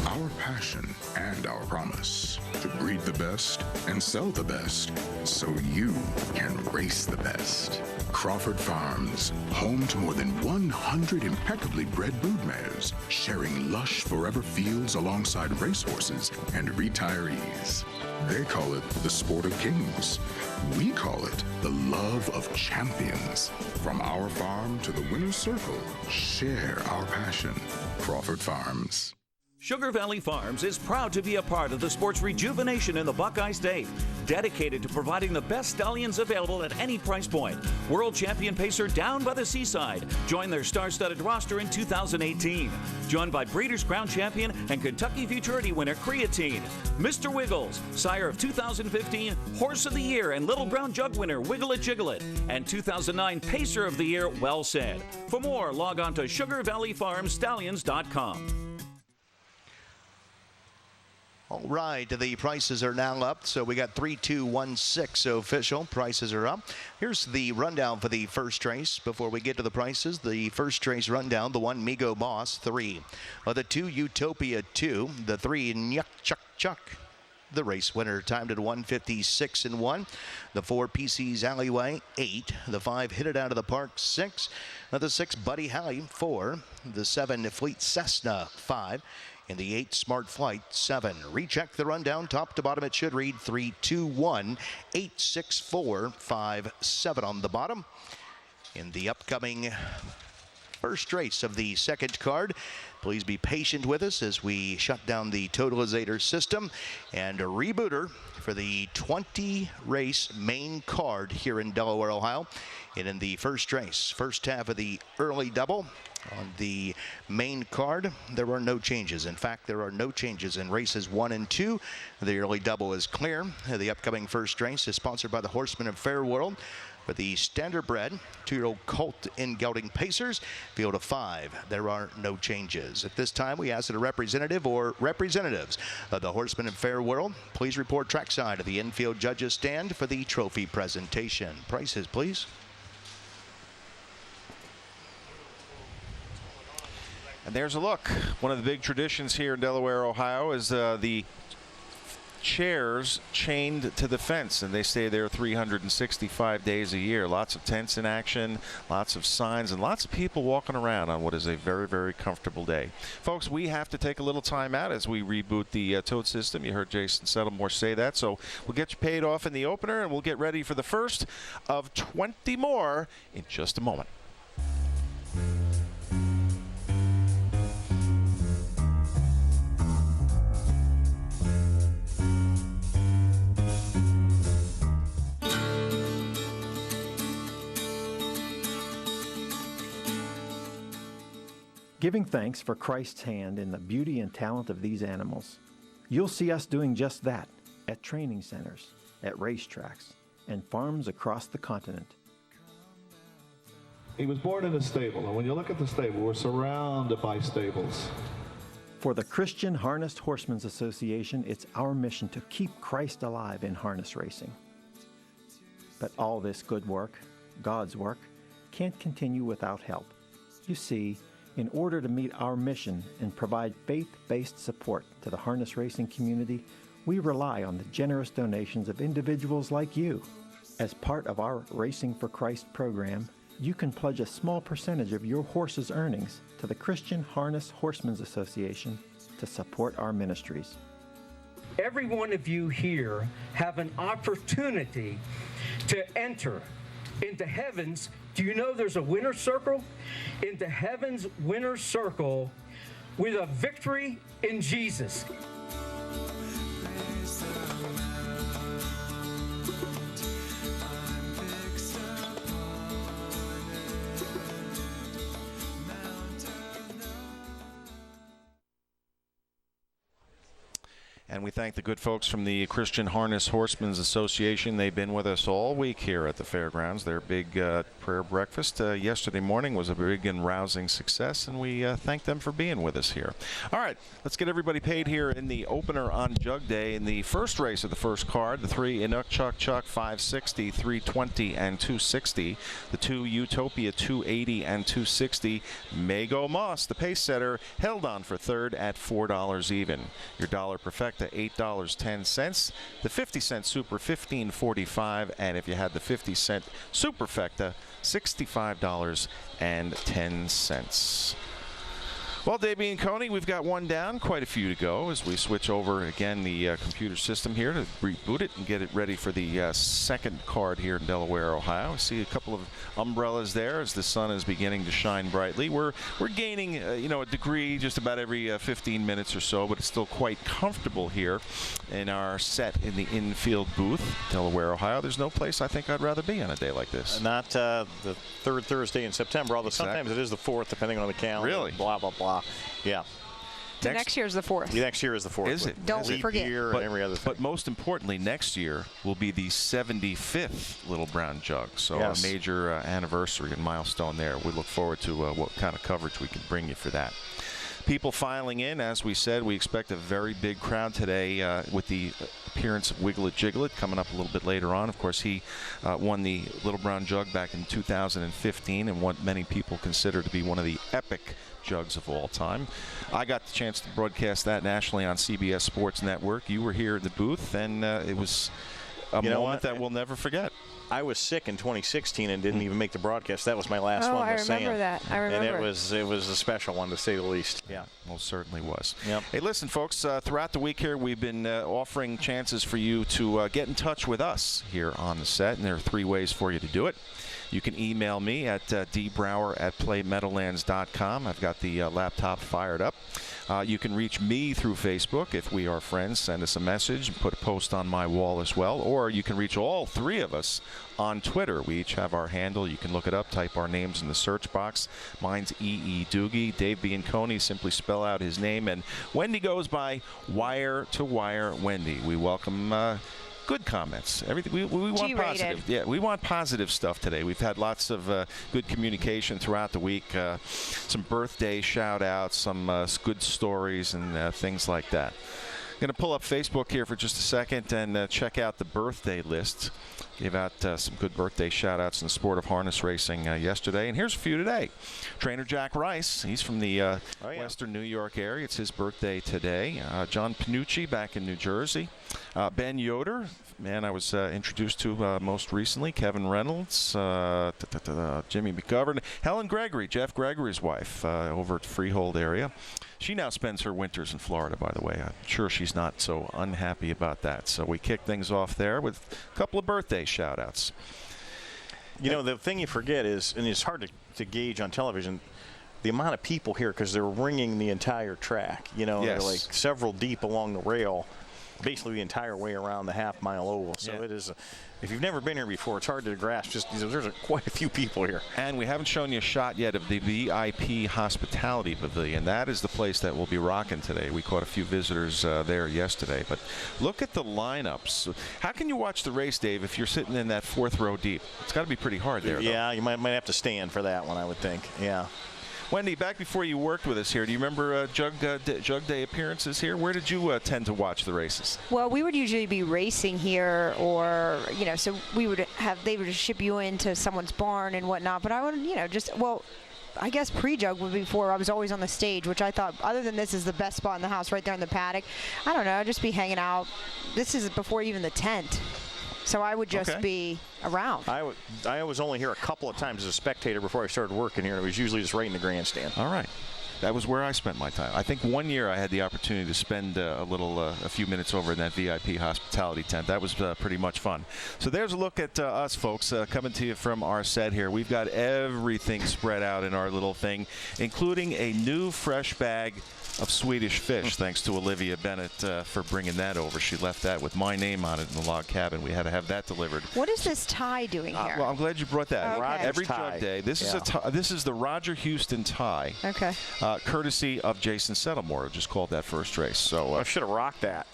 Our passion and our promise to breed the best and sell the best so you can race the best. Crawford Farms, home to more than 100 impeccably bred broodmares, sharing lush forever fields alongside racehorses and retirees. They call it the sport of kings. We call it the love of champions. From our farm to the winner's circle, share our passion. Crawford Farms.
Sugar Valley Farms is proud to be a part of the sports rejuvenation in the Buckeye State, dedicated to providing the best stallions available at any price point. World champion pacer Down by the Seaside joined their star-studded roster in 2018. Joined by Breeders' Crown champion and Kentucky Futurity winner Creatine. Mr. Wiggles, sire of 2015 Horse of the Year and Little Brown Jug winner Wiggle It Jiggle It, and 2009 Pacer of the Year Well Said. For more, log on to SugarValleyFarmsStallions.com.
All right, the prices are now up. So we got 3-2-1-6 official. Prices are up. Here's the rundown for the first race. Before we get to the prices, the first race rundown, the 1 Migo Boss, 3. The 2 Utopia, 2. The 3 Nyuk Chuck Chuck. The race winner timed at 1:56.1. The 4 PC's Alleyway, 8. The 5 Hit It Out of the Park, 6. The 6 Buddy Holly, 4. The 7 Fleet Cessna, 5. In the 8 Smart Flight, 7. Recheck the rundown top to bottom. It should read 3-2-1-8-6-4-5-7 on the bottom. In the upcoming first race of the second card, please be patient with us as we shut down the totalizator system and a rebooter for the 20 race main card here in Delaware, Ohio. And in the first race, first half of the early double, on the main card, there are no changes. In fact, there are no changes in races 1 and 2. The early double is clear. The upcoming first race is sponsored by the Horsemen of Fair World. For the standardbred 2-year-old colt in gelding pacers, field of 5, there are no changes. At this time, we ask that a representative or representatives of the Horsemen of Fair World please report trackside of the infield judges stand for the trophy presentation. Prices, please.
And there's a look. One of the big traditions here in Delaware, Ohio, is the chairs chained to the fence, and they stay there 365 days a year. Lots of tents in action, lots of signs, and lots of people walking around on what is a very, very comfortable day. Folks, we have to take a little time out as we reboot the tote system. You heard Jason Settlemore say that, so we'll get you paid off in the opener, and we'll get ready for the first of 20 more in just a moment.
Giving thanks for Christ's hand in the beauty and talent of these animals. You'll see us doing just that at training centers, at racetracks, and farms across the continent.
He was born in a stable, and when you look at the stable, we're surrounded by stables.
For the Christian Harnessed Horsemen's Association, it's our mission to keep Christ alive in harness racing. But all this good work, God's work, can't continue without help. You see, in order to meet our mission and provide faith-based support to the harness racing community, we rely on the generous donations of individuals like you. As part of our Racing for Christ program, you can pledge a small percentage of your horse's earnings to the Christian Harness Horsemen's Association to support our ministries.
Every one of you here have an opportunity to enter into heaven's. Do you know there's a winner's circle? Into heaven's winner's circle with a victory in Jesus.
And And we thank the good folks from the Christian Harness Horsemen's Association. They've been with us all week here at the fairgrounds. Their big prayer breakfast yesterday morning was a big and rousing success, and we thank them for being with us here. All right, let's get everybody paid here in the opener on Jug Day. In the first race of the first card, the 3 Inuk Chuck 560, 320, and 260. The 2 Utopia 280 and 260. Mago Moss, the pace setter, held on for third at $4 even. Your dollar perfecta, $8.10. The 50-cent super, $15.45, and if you had the 50-cent superfecta, $65.10. Well, Dave Bianconi, we've got one down, quite a few to go as we switch over again the computer system here to reboot it and get it ready for the second card here in Delaware, Ohio. I see a couple of umbrellas there as the sun is beginning to shine brightly. We're gaining a degree just about every 15 minutes or so, but it's still quite comfortable here in our set in the infield booth, Delaware, Ohio. There's no place I think I'd rather be on a day like this.
Not the third Thursday in September, although sometimes it is the fourth, depending on the calendar.
Really?
Blah, blah, blah. Yeah.
So next year is the 4th.
Yeah, next year is the 4th.
Is it?
Don't forget.
Year and every other thing.
But most importantly, next year will be the 75th Little Brown Jug. So
yes.
A major anniversary and milestone there. We look forward to what kind of coverage we can bring you for that. People filing in, as we said, we expect a very big crowd today with the appearance of Wiglet Jiglet coming up a little bit later on. Of course, he won the Little Brown Jug back in 2015 and what many people consider to be one of the epic jugs of all time. I got the chance to broadcast that nationally on CBS Sports Network. You were here in the booth, and it was a moment that we'll never forget.
I was sick in 2016 and didn't even make the broadcast. That was my last one.
I remember that. I remember.
And it was a special one, to say the least. Yeah.
Most certainly was.
Yep.
Hey, listen, folks, throughout the week here, we've been offering chances for you to get in touch with us here on the set, and there are 3 ways for you to do it. You can email me at dbrower@playmeadowlands.com. I've got the laptop fired up. You can reach me through Facebook if we are friends. Send us a message and put a post on my wall as well. Or you can reach all 3 of us on Twitter. We each have our handle. You can look it up, type our names in the search box. Mine's E.E. Doogie. Dave Bianconi, simply spell out his name. And Wendy goes by Wire to Wire Wendy. We welcome good comments. Everything we want
G-rated.
positive. Yeah, we want positive stuff today. We've had lots of good communication throughout the week. Some birthday shout-outs, some good stories, and things like that. I'm going to pull up Facebook here for just a second and check out the birthday list. Gave out some good birthday shout-outs in the sport of harness racing yesterday. And here's a few today. Trainer Jack Rice, he's from the Western New York area. It's his birthday today. John Panucci back in New Jersey. Ben Yoder, man I was introduced to most recently. Kevin Reynolds, Jimmy McGovern. Helen Gregory, Jeff Gregory's wife, over at Freehold area. She now spends her winters in Florida, by the way. I'm sure she's not so unhappy about that. So we kick things off there with a couple of birthday shout-outs.
You know, the thing you forget is, and it's hard to gauge on television, the amount of people here, because they're ringing the entire track. You know,
Yes.
they're like several deep along the rail, basically the entire way around the half-mile oval. So
Yeah.
it is, if you've never been here before, it's hard to grasp. Just there's quite a few people here.
And we haven't shown you a shot yet of the VIP Hospitality Pavilion. That is the place that we'll be rocking today. We caught a few visitors there yesterday. But look at the lineups. How can you watch the race, Dave, if you're sitting in that 4th row deep? It's got to be pretty hard there, though.
Yeah, you might have to stand for that one, I would think. Yeah.
Wendy, back before you worked with us here, do you remember Jug Day appearances here? Where did you tend to watch the races?
Well, we would usually be racing here, or so they would ship you into someone's barn and whatnot. But I would, I guess pre-jug would be before I was always on the stage, which I thought, other than this, is the best spot in the house, right there in the paddock. I don't know, just be hanging out. This is before even the tent. So I would just be around.
I was only here a couple of times as a spectator before I started working here. It was usually just right in the grandstand.
All right. That was where I spent my time. I think one year I had the opportunity to spend a few minutes over in that VIP hospitality tent. That was pretty much fun. So there's a look at us, folks, coming to you from our set here. We've got everything spread out in our little thing, including a new fresh bag of Swedish fish, thanks to Olivia Bennett for bringing that over. She left that with my name on it in the log cabin. We had to have that delivered.
What is this tie doing here?
Well, I'm glad you brought that.
Okay.
Every Jug Day. This is the Roger Houston tie.
Okay.
Courtesy of Jason Settlemore, who just called that first race. So
I should have rocked that.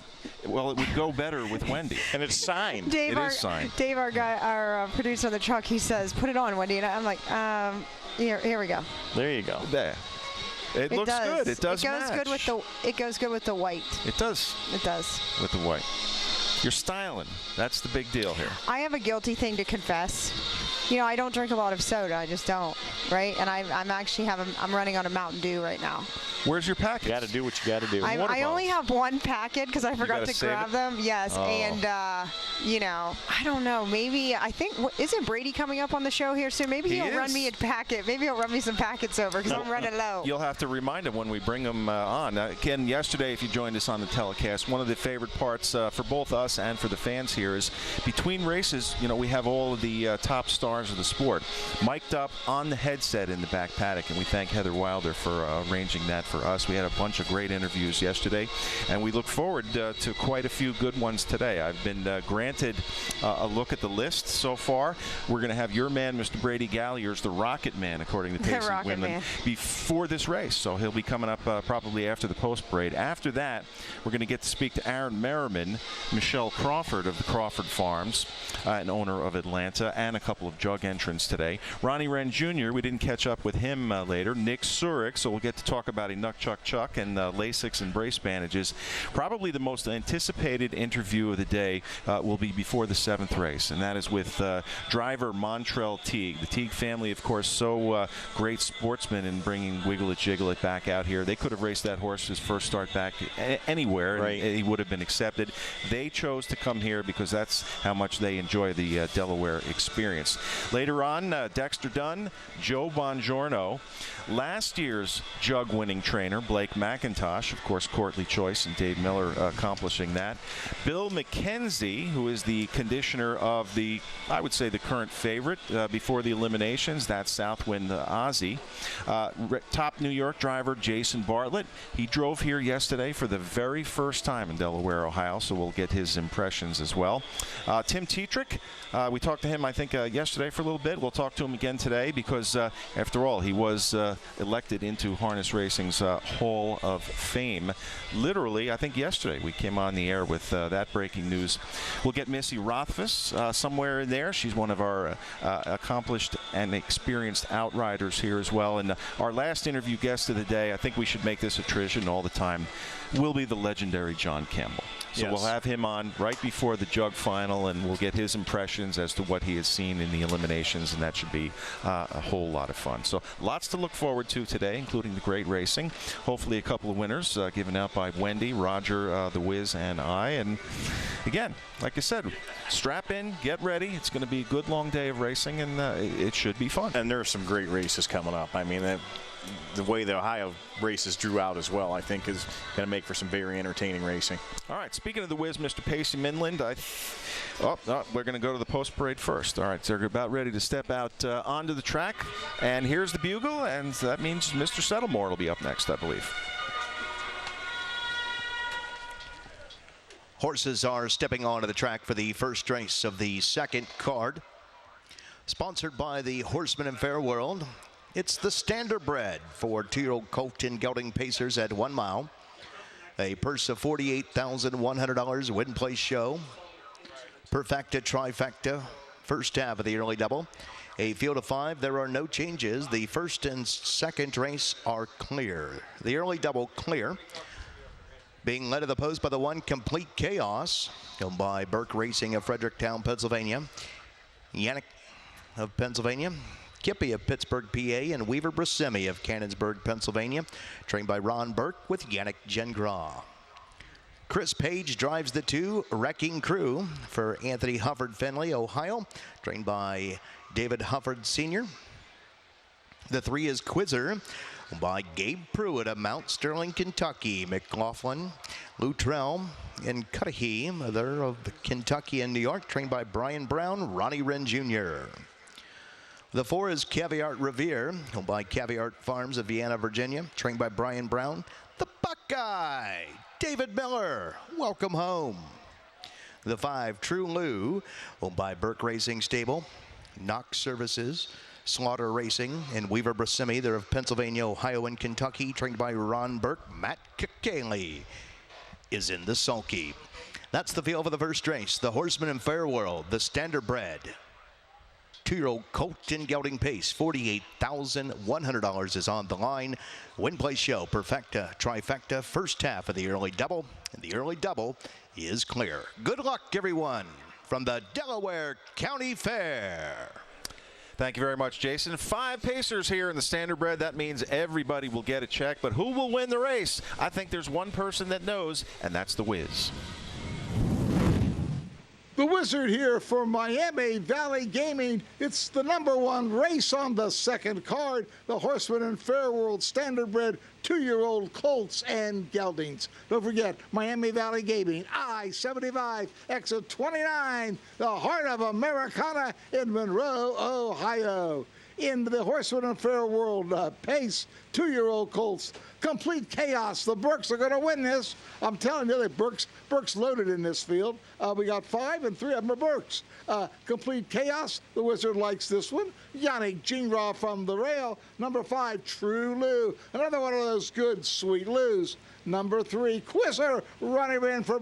well, it would go better with Wendy.
And it's signed.
Dave,
It is signed.
Dave, our producer on the truck, he says, "Put it on, Wendy," and I'm like, here we go.
There you go.
There. It looks good. It does match.
It goes good with the white.
It does.
It does.
With the white. You're styling. That's the big deal here.
I have a guilty thing to confess. You know, I don't drink a lot of soda. I just don't, right? And I'm running on a Mountain Dew right now.
Where's your package?
You got to do what you got to do.
I only have one packet because I forgot to grab them. Yes,
Oh.
and you know, I don't know. Maybe isn't Brady coming up on the show here soon? Maybe he'll run me a packet. Maybe he'll run me some packets over because I'm running low.
You'll have to remind him when we bring him on. Again, yesterday, if you joined us on the telecast, one of the favorite parts for both us and for the fans here is between races, you know, we have all of the top stars of the sport mic'd up on the headset in the back paddock, and we thank Heather Wilder for arranging that for us. We had a bunch of great interviews yesterday, and we look forward to quite a few good ones today. I've been granted a look at the list so far. We're going to have your man, Mr. Brady Gallier's the Rocket Man, according to Pacey Quinlan, before this race. So he'll be coming up probably after the post parade. After that, we're going to get to speak to Aaron Merriman, Michelle Crawford of the Crawford Farms, an owner of Atlanta, and a couple of jug entrants today. Ronnie Wren Jr., we didn't catch up with him later. Nick Surik, so we'll get to talk about Inuk Chuck Chuck and Lasix and brace bandages. Probably the most anticipated interview of the day will be before the 7th race, and that is with driver Montrell Teague. The Teague family, of course, so great sportsmen in bringing Wiggle It Jiggle It back out here. They could have raced that horse his first start back anywhere,
right,
and he would have been accepted. They chose to come here because that's how much they enjoy the Delaware experience. Later on, Dexter Dunn, Joe Bongiorno, last year's jug-winning trainer, Blake McIntosh, of course, Courtly Choice and Dave Miller accomplishing that. Bill McKenzie, who is the conditioner of I would say, the current favorite before the eliminations, that's Southwind Ozzie. Top New York driver Jason Bartlett. He drove here yesterday for the very first time in Delaware, Ohio, so we'll get his impressions as well. Tim Tetrick, we talked to him, I think, yesterday for a little bit. We'll talk to him again today because, after all, he was elected into harness racing's Hall of Fame. Literally, I think yesterday we came on the air with that breaking news. We'll get Missy Rothfuss somewhere in there. She's one of our accomplished and experienced outriders here as well. And our last interview guest of the day, I think we should make this a tradition all the time, will be the legendary John Campbell. So
yes,
we'll have him on right before the jug final, and we'll get his impressions as to what he has seen in the eliminations, and that should be a whole lot of fun. So lots to look forward to today, including the great racing. Hopefully a couple of winners given out by Wendy, Roger, The Wiz, and I. And again, like I said, strap in, get ready. It's going to be a good long day of racing, and it should be fun.
And there are some great races coming up. I mean, the way the Ohio races drew out as well, I think, is going to make for some very entertaining racing.
All right, speaking of the Wiz, Mr. Pacey Minland, we're going to go to the post parade first. All right, so they're about ready to step out onto the track, and here's the bugle, and that means Mr. Settlemore will be up next, I believe.
Horses are stepping onto the track for the first race of the second card. Sponsored by the Horseman and Fair World. It's the Standardbred for 2-year-old colt and gelding pacers at 1 mile. A purse of $48,100 win place show. Perfecta, trifecta, first half of the early double. A field of 5, there are no changes. The first and second race are clear. The early double clear. Being led to the post by the 1 Complete Chaos, owned by Burke Racing of Fredericktown, Pennsylvania. Yannick of Pennsylvania. Kippy of Pittsburgh, PA, and Weaver Brasimi of Cannonsburg, Pennsylvania, trained by Ron Burke with Yannick Gingras. Chris Page drives the 2 Wrecking Crew for Anthony Hufford Findlay, Ohio, trained by David Hufford Sr. The 3 is Quizzer by Gabe Pruitt of Mount Sterling, Kentucky. McLaughlin, Luttrell, and Cudahy, they're of Kentucky and New York, trained by Brian Brown, Ronnie Wren Jr. The 4 is Caviart Revere, owned by Caviart Farms of Vienna, Virginia, trained by Brian Brown. The Buckeye, David Miller, welcome home. The 5, True Lou, owned by Burke Racing Stable, Knox Services, Slaughter Racing, and Weaver Brasimi. They're of Pennsylvania, Ohio, and Kentucky, trained by Ron Burke. Matt Kakaley is in the sulky. That's the field for the first race. The Horseman and Fairworld, the Standardbred. 2-year-old colt in gelding pace. $48,100 is on the line. Win, play, show, perfecta, trifecta, first half of the early double. And the early double is clear. Good luck, everyone, from the Delaware County Fair.
Thank you very much, Jason. 5 pacers here in the Standardbred. That means everybody will get a check. But who will win the race? I think there's one person that knows, and that's the Wiz.
The Wizard here for Miami Valley Gaming. It's the #1 race on the second card. The Horseman and Fairworld Standardbred 2-year-old colts and geldings. Don't forget, Miami Valley Gaming, I-75, exit 29, the heart of Americana in Monroe, Ohio. In the Horseman and Fairworld pace, 2-year-old colts. Complete chaos. The Burks are going to win this. I'm telling you, Burks loaded in this field. We got 5, and 3 of them are Burks. Complete chaos. The Wizard likes this one. Yannick Gingras from the rail. #5, True Lou. Another one of those good, sweet Lou's. #3, Quizzer, running in for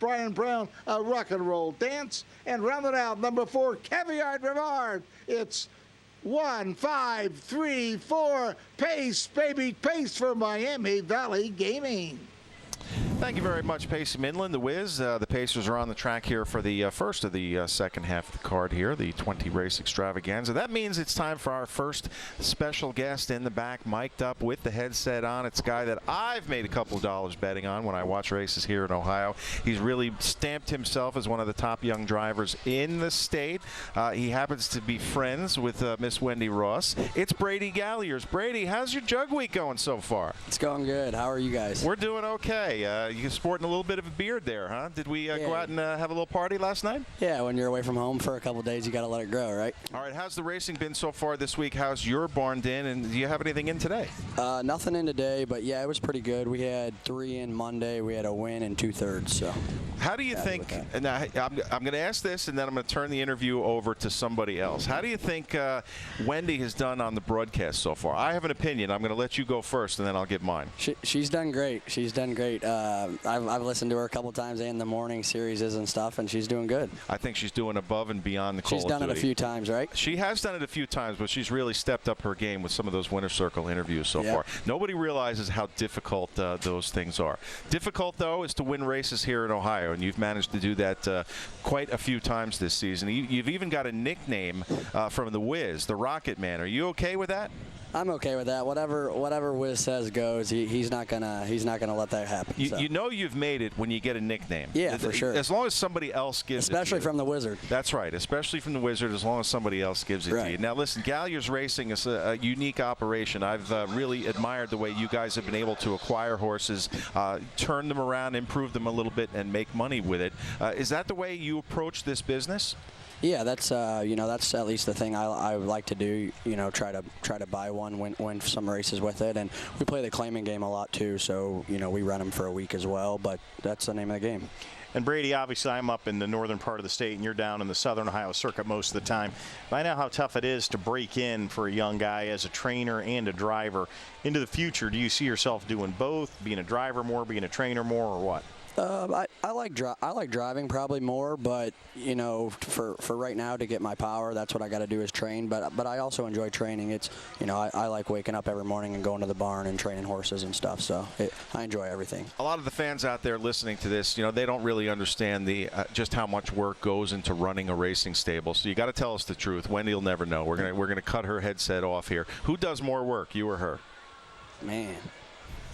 Brian Brown, Rock and Roll Dance. And rounded out, #4, Caviar Rivard. It's 1, 5, 3, 4, pace, baby, pace for Miami Valley Gaming.
Thank you very much, Pacey Minlin, the Wiz. The Pacers are on the track here for the first of the second half of the card here, the 20-race extravaganza. That means it's time for our first special guest in the back, mic'd up with the headset on. It's a guy that I've made a couple of dollars betting on when I watch races here in Ohio. He's really stamped himself as one of the top young drivers in the state. He happens to be friends with Miss Wendy Ross. It's Brady Galliers. Brady, how's your Jug Week going so far?
It's going good. How are you guys?
We're doing okay. You're sporting a little bit of a beard there, huh? Did we go out and have a little party last night?
Yeah, when you're away from home for a couple of days, you got to let it grow, right?
All right, how's the racing been so far this week? How's your barn den, and do you have anything in today?
Nothing in today, but yeah, it was pretty good. We had 3 in Monday. We had a win and 2/3. So,
how do you think? And I'm going to ask this, and then I'm going to turn the interview over to somebody else. How do you think Wendy has done on the broadcast so far? I have an opinion. I'm going to let you go first, and then I'll give mine.
She's done great. She's done great. I've listened to her a couple times in the morning series and stuff, and she's doing good.
I think she's doing above and beyond the call of duty.
She's done it a few times, right?
She has done it a few times, but she's really stepped up her game with some of those Winner's Circle interviews so far. Nobody realizes how difficult those things are. Difficult, though, is to win races here in Ohio, and you've managed to do that quite a few times this season. You've even got a nickname from the Wiz, the Rocket Man. Are you okay with that?
I'm okay with that. Whatever Wiz says goes. He's not gonna let that happen.
You know you've made it when you get a nickname.
Yeah, for sure.
As long as somebody else gives it to you.
Especially from the Wizard.
That's right. Especially from the Wizard, as long as somebody else gives it to you. Now listen, Galliers Racing is a unique operation. I've really admired the way you guys have been able to acquire horses, turn them around, improve them a little bit, and make money with it. Is that the way you approach this business?
Yeah, that's that's at least the thing I would like to do. Try to buy one, win some races with it, and we play the claiming game a lot too. So we run them for a week as well. But that's the name of the game.
And Brady, obviously, I'm up in the northern part of the state, and you're down in the southern Ohio circuit most of the time. I know how tough it is to break in for a young guy as a trainer and a driver. Into the future, do you see yourself doing both, being a driver more, being a trainer more, or what?
I like driving probably more, but for right now to get my power, that's what I got to do is train. But I also enjoy training. It's I like waking up every morning and going to the barn and training horses and stuff. So I enjoy everything.
A lot of the fans out there listening to this, they don't really understand the just how much work goes into running a racing stable. So you got to tell us the truth. Wendy will never know. We're gonna cut her headset off here. Who does more work, you or her?
Man,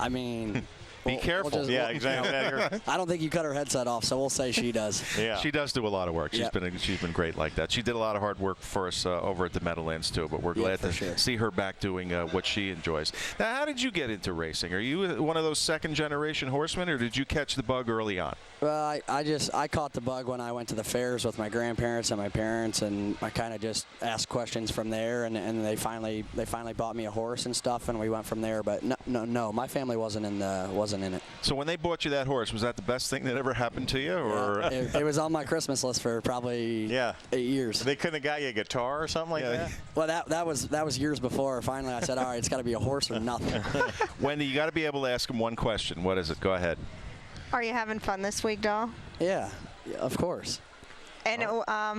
I mean.
Be careful.
Yeah, exactly.
I don't think you cut her headset off, so we'll say she does.
Yeah.
She does do a lot of work. She's been great like that. She did a lot of hard work for us over at the Meadowlands too, but we're glad to see her back doing what she enjoys. Now, how did you get into racing? Are you one of those second-generation horsemen, or did you catch the bug early on?
Well, I caught the bug when I went to the fairs with my grandparents and my parents, and I kind of just asked questions from there, and they finally bought me a horse and stuff, and we went from there. But no, my family wasn't in it.
So when they bought you that horse, was that the best thing that ever happened to you, or
it was on my Christmas list for probably 8 years.
They couldn't have got you a guitar or something like that?
Well, that was years before. Finally, I said, all right, it's got to be a horse or nothing.
Wendy, you got to be able to ask him one question. What is it? Go ahead.
Are you having fun this week, doll?
Yeah, of course.
And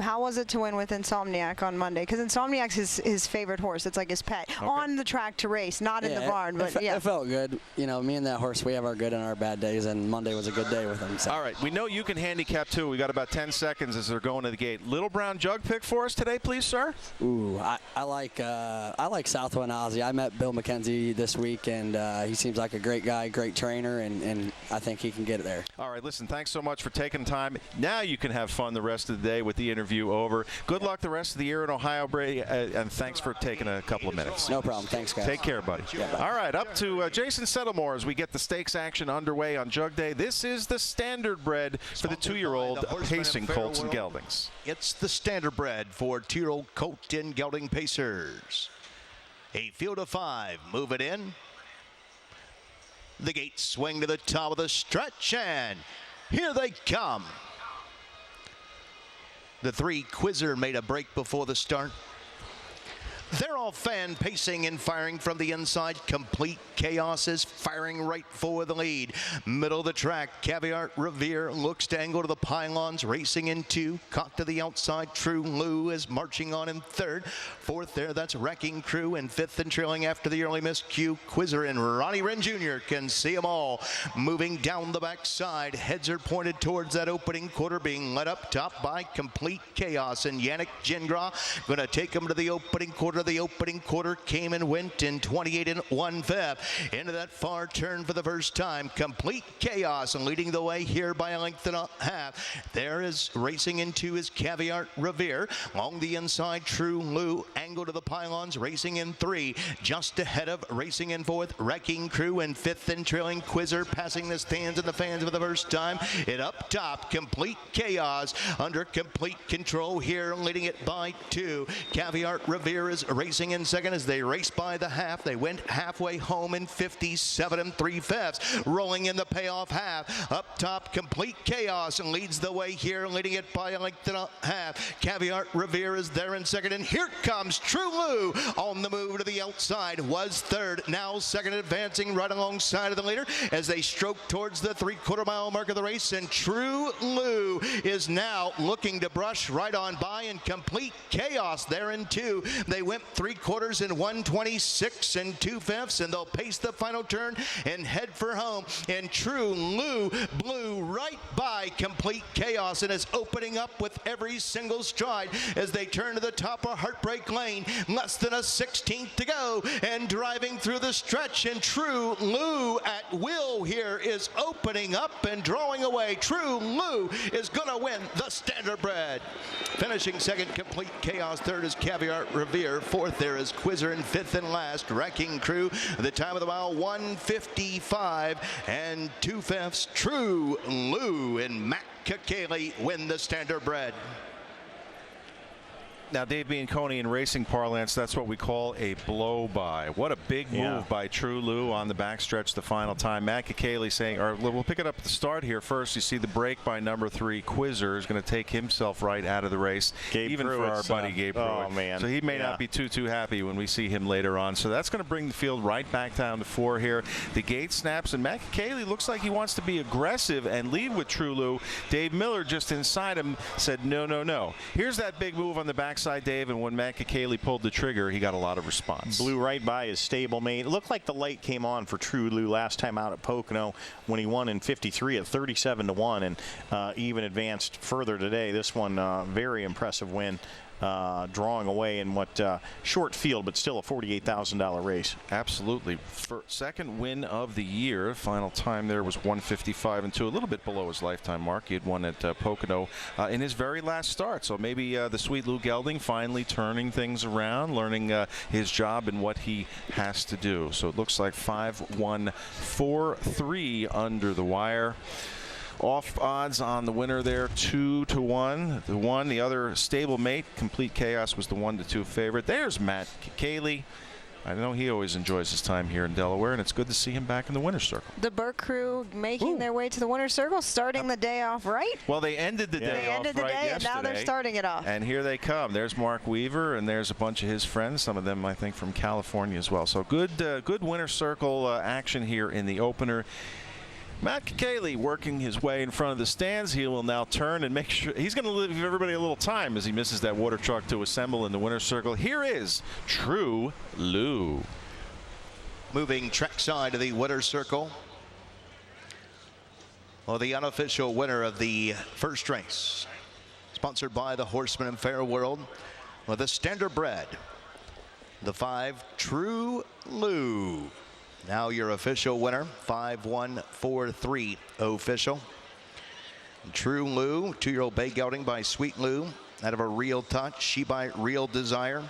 how was it to win with Insomniac on Monday? Because Insomniac's his favorite horse. It's like his pet.
Okay.
On the track to race, not in the barn. But
it felt good. You know, me and that horse, we have our good and our bad days, and Monday was a good day with him. So.
All right, we know you can handicap too. We got about 10 seconds as they're going to the gate. Little Brown Jug pick for us today, please, sir.
Ooh, I like Southwind Ozzy. I met Bill McKenzie this week, and he seems like a great guy, great trainer, and I think he can get it there.
All right, listen, thanks so much for taking time. Now you can have fun the rest of the day with the interview over. Good luck the rest of the year in Ohio, Brady, and thanks for taking a couple of minutes.
No problem. Thanks, guys.
Take care, buddy.
Yeah, bye.
All right, up to Jason Settlemore as we get the stakes action underway on Jug Day. This is the standardbred for the 2-year-old pacing colts and geldings.
It's the standardbred for 2-year-old colt and gelding pacers. A field of 5. Move it in. The gates swing to the top of the stretch, and here they come. The 3 Quizzer made a break before the start. They're all fan pacing and firing from the inside. Complete Chaos is firing right for the lead. Middle of the track, Caviar Revere looks to angle to the pylons, racing in 2. Caught to the outside, True Lou is marching on in 3rd. 4th there, that's Wrecking Crew. In 5th and trailing after the early miss, Q Quizzer and Ronnie Wren Jr. can see them all. Moving down the backside, heads are pointed towards that opening quarter, being led up top by Complete Chaos. And Yannick Gingras going to take them to the opening quarter. The opening quarter came and went in 28 1/5. Into that far turn for the first time. Complete Chaos leading the way here by a length and a half. There is racing into his Caviar Revere. Along the inside, True Lou angle to the pylons, racing in 3. Just ahead of racing in 4th, Wrecking Crew, and 5th and trailing Quizzer, passing the stands and the fans for the first time. And up top, Complete Chaos under complete control here, leading it by 2. Caviar Revere is racing in 2nd as they race by the half. They went halfway home in 57 3/5. Rolling in the payoff half. Up top, Complete Chaos and leads the way here, leading it by a length and a half. Caviar Revere is there in 2nd, and here comes True Lou on the move to the outside. Was 3rd, now 2nd, advancing right alongside of the leader as they stroke towards the 3/4 mile mark of the race. And True Lou is now looking to brush right on by, and Complete Chaos there in 2. They went 3/4 in 1:26 2/5, and they'll pace the final turn and head for home. And True Lou blew right by Complete Chaos and is opening up with every single stride as they turn to the top of Heartbreak Lane. Less than a 16th to go, and driving through the stretch, and True Lou at will here is opening up and drawing away. True Lou is gonna win the standardbred. Finishing 2nd, Complete Chaos. 3rd is Caviar Revere. 4th there is Quizzer, and 5th and last, Wrecking Crew. The time of the mile, 1:55 2/5. True Lou and Matt Kakaley win the standardbred.
Now, Dave Bianconi, in racing parlance, that's what we call a blow-by. What a big move by True Lou on the backstretch the final time. Matt Kakaley saying, or we'll pick it up at the start here first. You see the break by number 3, Quizzer, is going to take himself right out of the race, even for our buddy Gabe Pruitt.
Oh, man.
So he may not be too happy when we see him later on. So that's going to bring the field right back down to 4 here. The gate snaps, and Matt Kakaley looks like he wants to be aggressive and lead with True Lou. Dave Miller just inside him said, no, no, no. Here's that big move on the backside, Dave, and when Matt Kakaley pulled the trigger, he got a lot of response.
Blew right by his stablemate. It looked like the light came on for True Lou last time out at Pocono when he won in 53 at 37 1, and even advanced further today. This one, very impressive win. Drawing away in what short field, but still a $48,000 race.
Absolutely. For second win of the year, final time there was 1:55 2, a little bit below his lifetime mark. He had won at Pocono in his very last start. So maybe the sweet Lou Gelding finally turning things around, learning his job and what he has to do. So it looks like 5-1-4-3 under the wire. Off odds on the winner there, 2-1. The other stablemate, Complete Chaos, was the 1-2 favorite. There's Matt Kakaley. I know he always enjoys his time here in Delaware, and it's good to see him back in the winner's circle.
The Burke crew making their way to the winner's circle, starting the day off right.
Well, they ended the day off right yesterday.
And now they're starting it off.
And here they come. There's Mark Weaver, and there's a bunch of his friends, some of them, I think, from California as well. So good winner's circle action here in the opener. Matt Kakaley working his way in front of the stands. He will now turn and make sure he's going to leave everybody a little time as he misses that water truck to assemble in the winner's circle. Here is True Lou.
Moving trackside of the winner's circle. Well, the unofficial winner of the first race, sponsored by the Horseman and Fair World, with the Standardbred, the 5 True Lou. Now your official winner, 5143 official. True Lou, 2-year-old bay gelding by Sweet Lou, out of a Real Touch, She by Real Desire,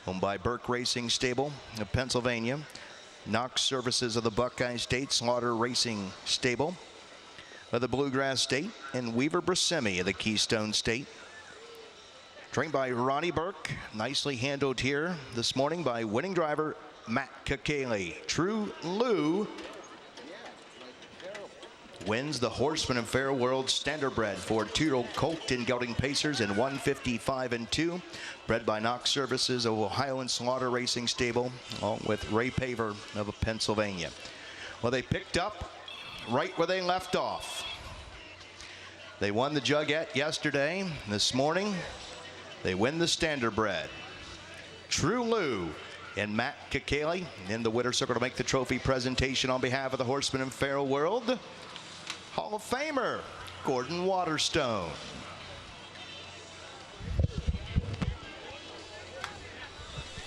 owned by Burke Racing Stable of Pennsylvania. Knox Services of the Buckeye State, Slaughter Racing Stable of the Bluegrass State, and Weaver Brasemi of the Keystone State. Trained by Ronnie Burke, nicely handled here this morning by winning driver Matt Kakaley. True Lou wins the Horseman and Fair World Standardbred for 2-year-old colt in gelding pacers in 155-2, bred by Knox Services of Ohio and Slaughter Racing Stable, along with Ray Paver of Pennsylvania. Well, they picked up right where they left off. They won the Jugette yesterday. This morning, they win the Standardbred. True Lou and Matt Kakaley in the winner's circle to make the trophy presentation on behalf of the Horseman and Fair World, Hall of Famer Gordon Waterstone.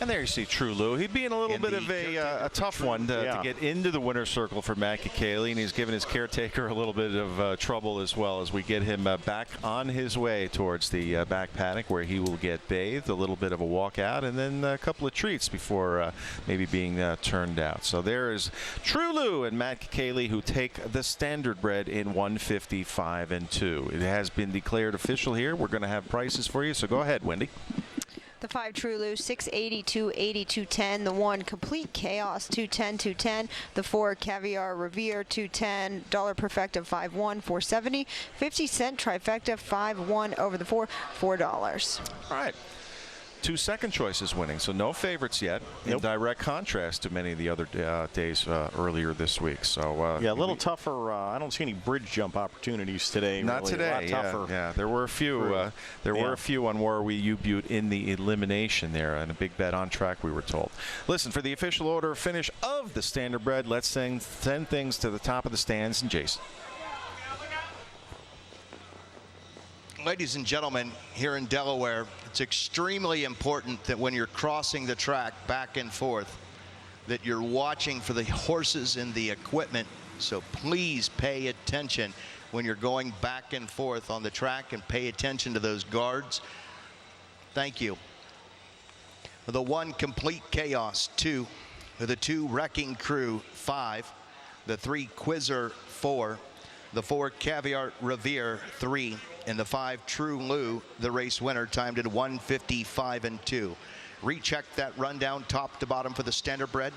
And there you see True Lou. He'd be in a little bit of a tough one to get into the winner's circle for Matt Kakaley, and he's given his caretaker a little bit of trouble as well as we get him back on his way towards the back paddock where he will get bathed, a little bit of a walkout, and then a couple of treats before maybe being turned out. So there is True Lou and Matt Kakaley, who take the Standardbred in 155-2. It has been declared official here. We're going to have prices for you, so go ahead, Wendy.
The 5 True Lou, 680, 280, 210. The 1 Complete Chaos, 210, 210. The 4 Caviar Revere, 210. Dollar Perfecta, 5-1, 470. 50-cent Trifecta, 5-1 over the 4, $4.
All right. 2 second choices winning, so no favorites yet, in direct contrast to many of the other days earlier this week. So
yeah, a little tougher. I don't see any bridge jump opportunities today.
Not
really.
today.
A lot tougher.
Yeah, there were a few. There were a few on Warrawee U-Butte in the elimination there, and a big bet on track, we were told. Listen, for the official order of finish of the Standardbred, let's send things to the top of the stands, and Jason.
Ladies and gentlemen, here in Delaware, it's extremely important that when you're crossing the track back and forth, that you're watching for the horses and the equipment. So please pay attention when you're going back and forth on the track, and pay attention to those guards. Thank you. The 1 Complete Chaos, 2. The 2 Wrecking Crew, 5. The 3 Quizzer, 4. The 4 Caviar Revere, 3. And the 5 True Lou, the race winner, timed at 155-2. Recheck that rundown top to bottom for the Standardbred.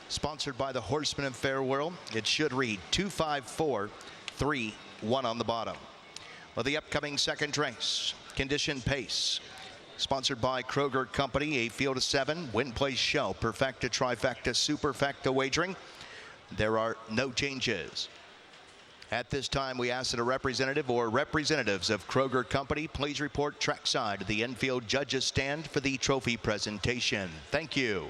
Sponsored by the Horseman and Fair World. It should read 254-3-1 on the bottom. Well, the upcoming second race, Condition Pace. Sponsored by Kroger Company, a field of 7, win, place, show, perfecta, trifecta, superfecta wagering. There are no changes. At this time, we ask that a representative or representatives of Kroger Company please report trackside to the infield judges stand for the trophy presentation. Thank you.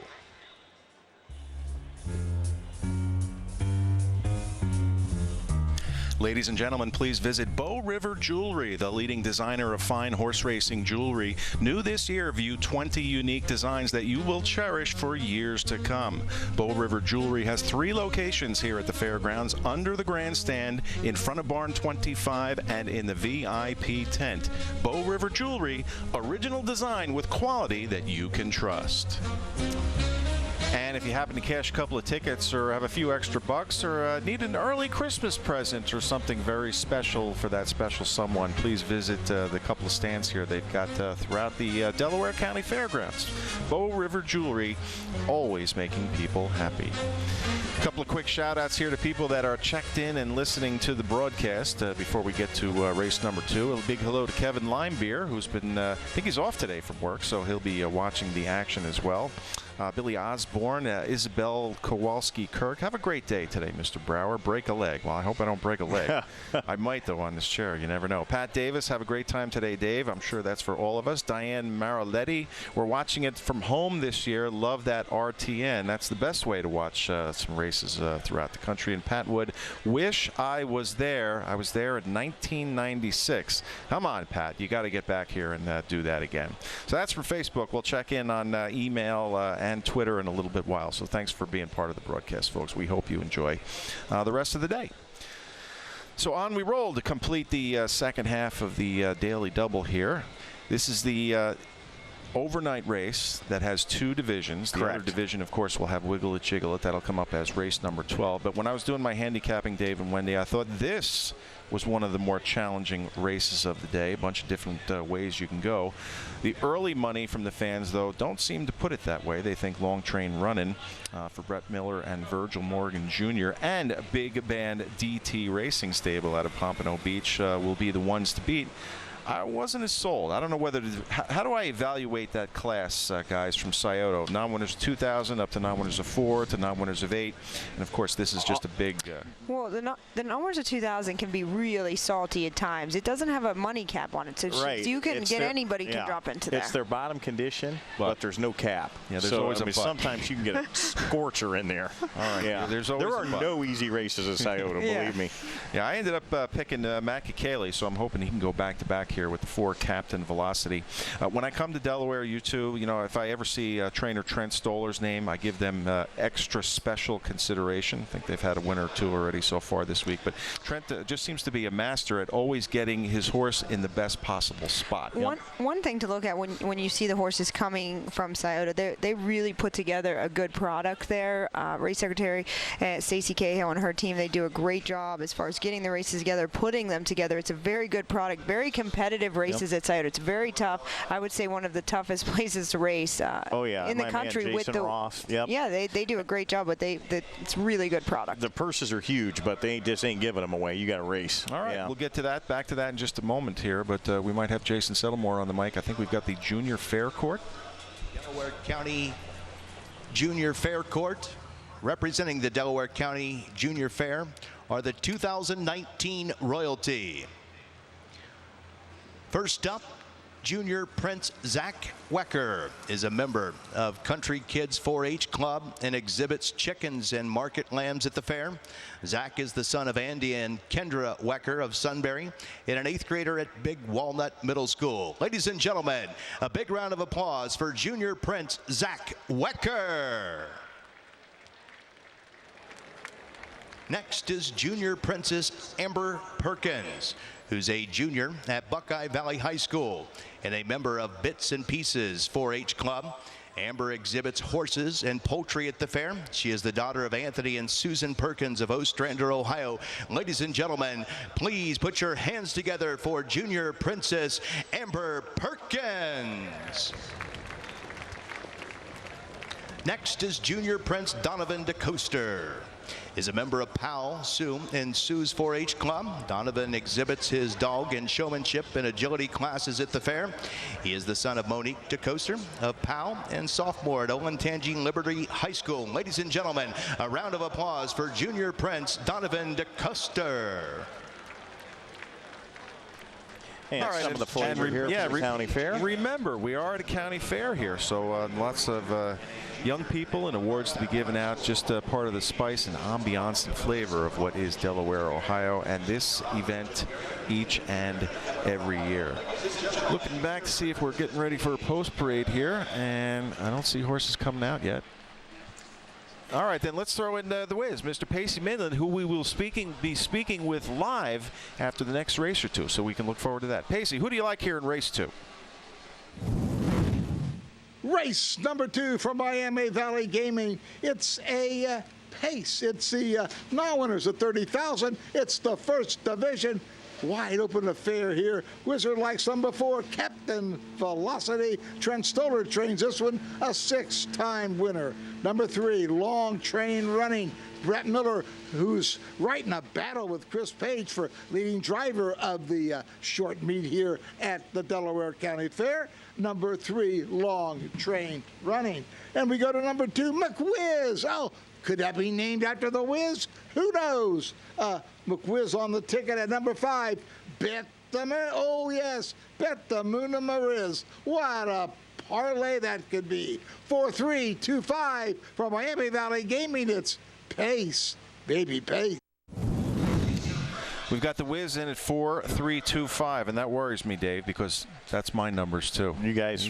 Ladies and gentlemen, please visit Bow River Jewelry, the leading designer of fine horse racing jewelry. New this year, view 20 unique designs that you will cherish for years to come. Bow River Jewelry has 3 locations here at the fairgrounds, under the grandstand, in front of Barn 25, and in the VIP tent. Bow River Jewelry, original design with quality that you can trust. And if you happen to cash a couple of tickets or have a few extra bucks or need an early Christmas present or something very special for that special someone, please visit the couple of stands here they've got throughout the Delaware County Fairgrounds. Bow River Jewelry, always making people happy. A couple of quick shout outs here to people that are checked in and listening to the broadcast before we get to race number 2. A big hello to Kevin Limebeer, who's been, I think he's off today from work, so he'll be watching the action as well. Billy Osborne, Isabel Kowalski-Kirk. Have a great day today, Mr. Brower. Break a leg. Well, I hope I don't break a leg. I might, though, on this chair. You never know. Pat Davis, have a great time today, Dave. I'm sure that's for all of us. Diane Mariletti, we're watching it from home this year. Love that RTN. That's the best way to watch some races throughout the country. And Pat Wood, wish I was there. I was there in 1996. Come on, Pat. You got to get back here and do that again. So that's for Facebook. We'll check in on email and Twitter in a little bit while. So thanks for being part of the broadcast, folks. We hope you enjoy the rest of the day. So on we roll to complete the second half of the Daily Double here. This is the overnight race that has two divisions. The other division, of course, will have Wiggle It Jiggle It. That'll come up as race number 12. But when I was doing my handicapping, Dave and Wendy, I thought this was one of the more challenging races of the day. A bunch of different ways you can go. The early money from the fans, though, don't seem to put it that way. They think Long Train Runnin' for Brett Miller and Virgil Morgan Jr. and Big Band DT Racing Stable out of Pompano Beach will be the ones to beat. I wasn't as sold. I don't know whether to. How do I evaluate that class, guys, from Scioto? Non-winners of 2,000 up to non-winners of 4 to non-winners of 8. And, of course, this is just a big.
Well, the non-winners of 2,000 can be really salty at times. It doesn't have a money cap on it. So you can get anybody can drop into there.
It's their bottom condition, but there's no cap.
Yeah, there's always a
sometimes you can get a scorcher in there. All right.
Yeah. There
are no easy races at Scioto, believe me.
Yeah, I ended up picking Matt Kikele, so I'm hoping he can go back-to-back here with the 4 Captain Velocity. When I come to Delaware, you two, if I ever see trainer Trent Stoller's name, I give them extra special consideration. I think they've had a winner or two already so far this week. But Trent just seems to be a master at always getting his horse in the best possible spot.
One thing to look at when you see the horses coming from Scioto, they really put together a good product there. Race Secretary Stacey Cahill and her team, they do a great job as far as getting the races together, putting them together. It's a very good product, very competitive races at Scioto. It's very tough. I would say one of the toughest places to race in the country.
Man, Jason Ross.
Yeah, they do a great job, but it's really good product.
The purses are huge, but they just ain't giving them away. You got to race.
All right, we'll get to that. Back to that in just a moment here, but we might have Jason Settlemore on the mic. I think we've got the Junior Fair Court.
Delaware County Junior Fair Court. Representing the Delaware County Junior Fair are the 2019 royalty. First up, Junior Prince Zach Wecker is a member of Country Kids 4-H Club and exhibits chickens and market lambs at the fair. Zach is the son of Andy and Kendra Wecker of Sunbury and an 8th grader at Big Walnut Middle School. Ladies and gentlemen, a big round of applause for Junior Prince Zach Wecker. Next is Junior Princess Amber Perkins, who's a junior at Buckeye Valley High School and a member of Bits and Pieces 4-H Club. Amber exhibits horses and poultry at the fair. She is the daughter of Anthony and Susan Perkins of Ostrander, Ohio. Ladies and gentlemen, please put your hands together for Junior Princess Amber Perkins. Next is Junior Prince Donovan DeCoster. Is a member of PAL, Sue, and Sue's 4-H Club. Donovan exhibits his dog and showmanship and agility classes at the fair. He is the son of Monique DeCoster of PAL and sophomore at Olentangy Liberty High School. Ladies and gentlemen, a round of applause for Junior Prince Donovan DeCoster.
And some of the flavor here for the county fair.
Remember, we are at a county fair here, so lots of young people and awards to be given out. Just part of the spice and ambiance and flavor of what is Delaware, Ohio, and this event each and every year. Looking back to see if we're getting ready for a post parade here, and I don't see horses coming out yet. All right, then let's throw in the whiz, Mr. Pacey Midland, who we will be speaking with live after the next race or two, so we can look forward to that. Pacey, who do you like here in race 2?
Race number 2 from Miami Valley Gaming. It's a pace. It's the non-winners of 30,000. It's the first division. Wide open affair here. Wizard like some before. Captain Velocity. Trent Stoller trains this one, a 6-time winner. Number 3, long train running. Brett Miller, who's right in a battle with Chris Page for leading driver of the short meet here at the Delaware County Fair. Number 3, long train running. And we go to number 2, McWiz. Oh, could that be named after the Wiz? Who knows? McWiz on the ticket at number 5, Bet the Moon. Oh, yes, Bet the Moon of Mariz. What a parlay that could be. 4-3-2-5 from Miami Valley Gaming. It's pace, baby, pace.
We've got the Wiz in at 4-3-2-5, and that worries me, Dave, because that's my numbers too.
You guys,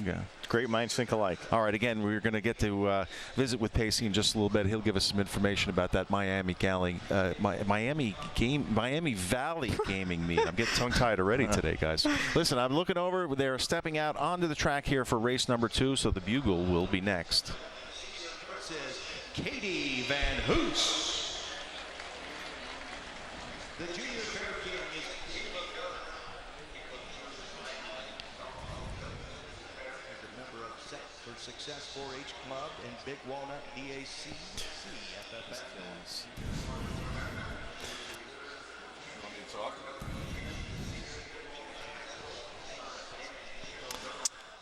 great minds think alike.
All right, again, we're going to get to visit with Pacey in just a little bit. He'll give us some information about that Miami Valley Gaming meet. I'm getting tongue-tied already today, guys. Listen, I'm looking over. They're stepping out onto the track here for race number 2, so the Bugle will be next.
This is Katie Van Hoos. The junior fair king is a member of Set for Success 4-H Club and Big Walnut DAC FFS.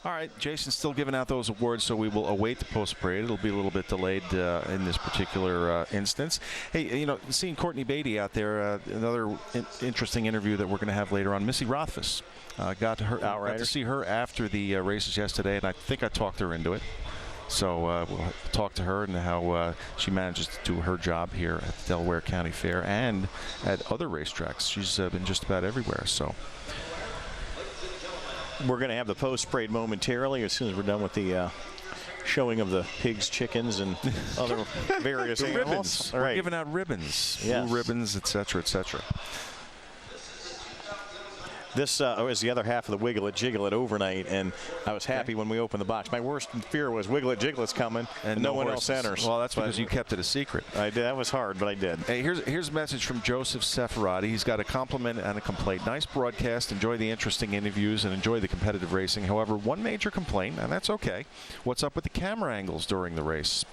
All right, Jason's still giving out those awards, so we will await the post-parade. It'll be a little bit delayed in this particular instance. Hey, you know, seeing Courtney Beatty out there, another interesting interview that we're going to have later on. Missy Rothfuss, got to see her after the races yesterday, and I think I talked her into it. So we'll talk to her and how she manages to do her job here at the Delaware County Fair and at other racetracks. She's been just about everywhere. So.
We're going to have the post-parade momentarily as soon as we're done with the showing of the pigs, chickens, and other various animals.
Ribbons. We're giving out ribbons, blue ribbons, etc., etc.
This was the other half of the Wiggle It Jiggle It overnight, and I was happy when we opened the box. My worst fear was Wiggle It Jiggle It's coming, and no one else enters.
Well, that's because you kept it a secret.
I did. That was hard, but I did.
Hey, here's a message from Joseph Seferati. He's got a compliment and a complaint. Nice broadcast. Enjoy the interesting interviews and enjoy the competitive racing. However, one major complaint, and that's okay. What's up with the camera angles during the race?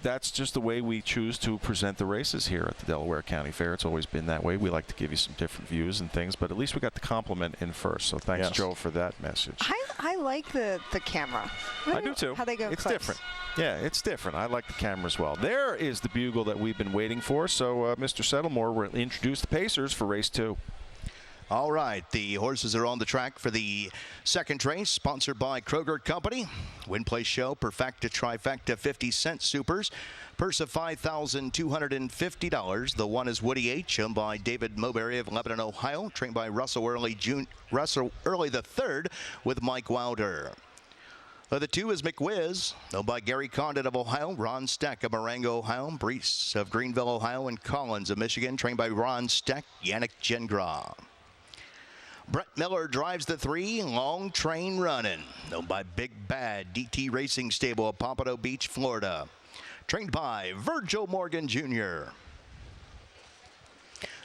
That's just the way we choose to present the races here at the Delaware County Fair. It's always been that way. We like to give you some different views and things, but at least we got the compliment in first. So thanks, Joe, for that message.
I like the camera.
I do too.
How they go
It's
close.
different. Yeah, it's different. I like the camera as well. There is the Bugle that we've been waiting for. So, Mr. Settlemore will introduce the Pacers for race 2.
All right, the horses are on the track for the second race, sponsored by Kroger Company. Win, Play, Show, Perfecta, Trifecta, 50-cent supers. Purse of $5,250. The one is Woody H., owned by David Mowberry of Lebanon, Ohio, trained by Russell Early III with Mike Wilder. The 2 is McWiz, owned by Gary Condon of Ohio, Ron Steck of Marengo, Ohio, Brees of Greenville, Ohio, and Collins of Michigan, trained by Ron Steck, Yannick Gingras. Brett Miller drives the 3, long train running, owned by Big Bad DT Racing Stable of Pompano Beach, Florida, trained by Virgil Morgan Jr.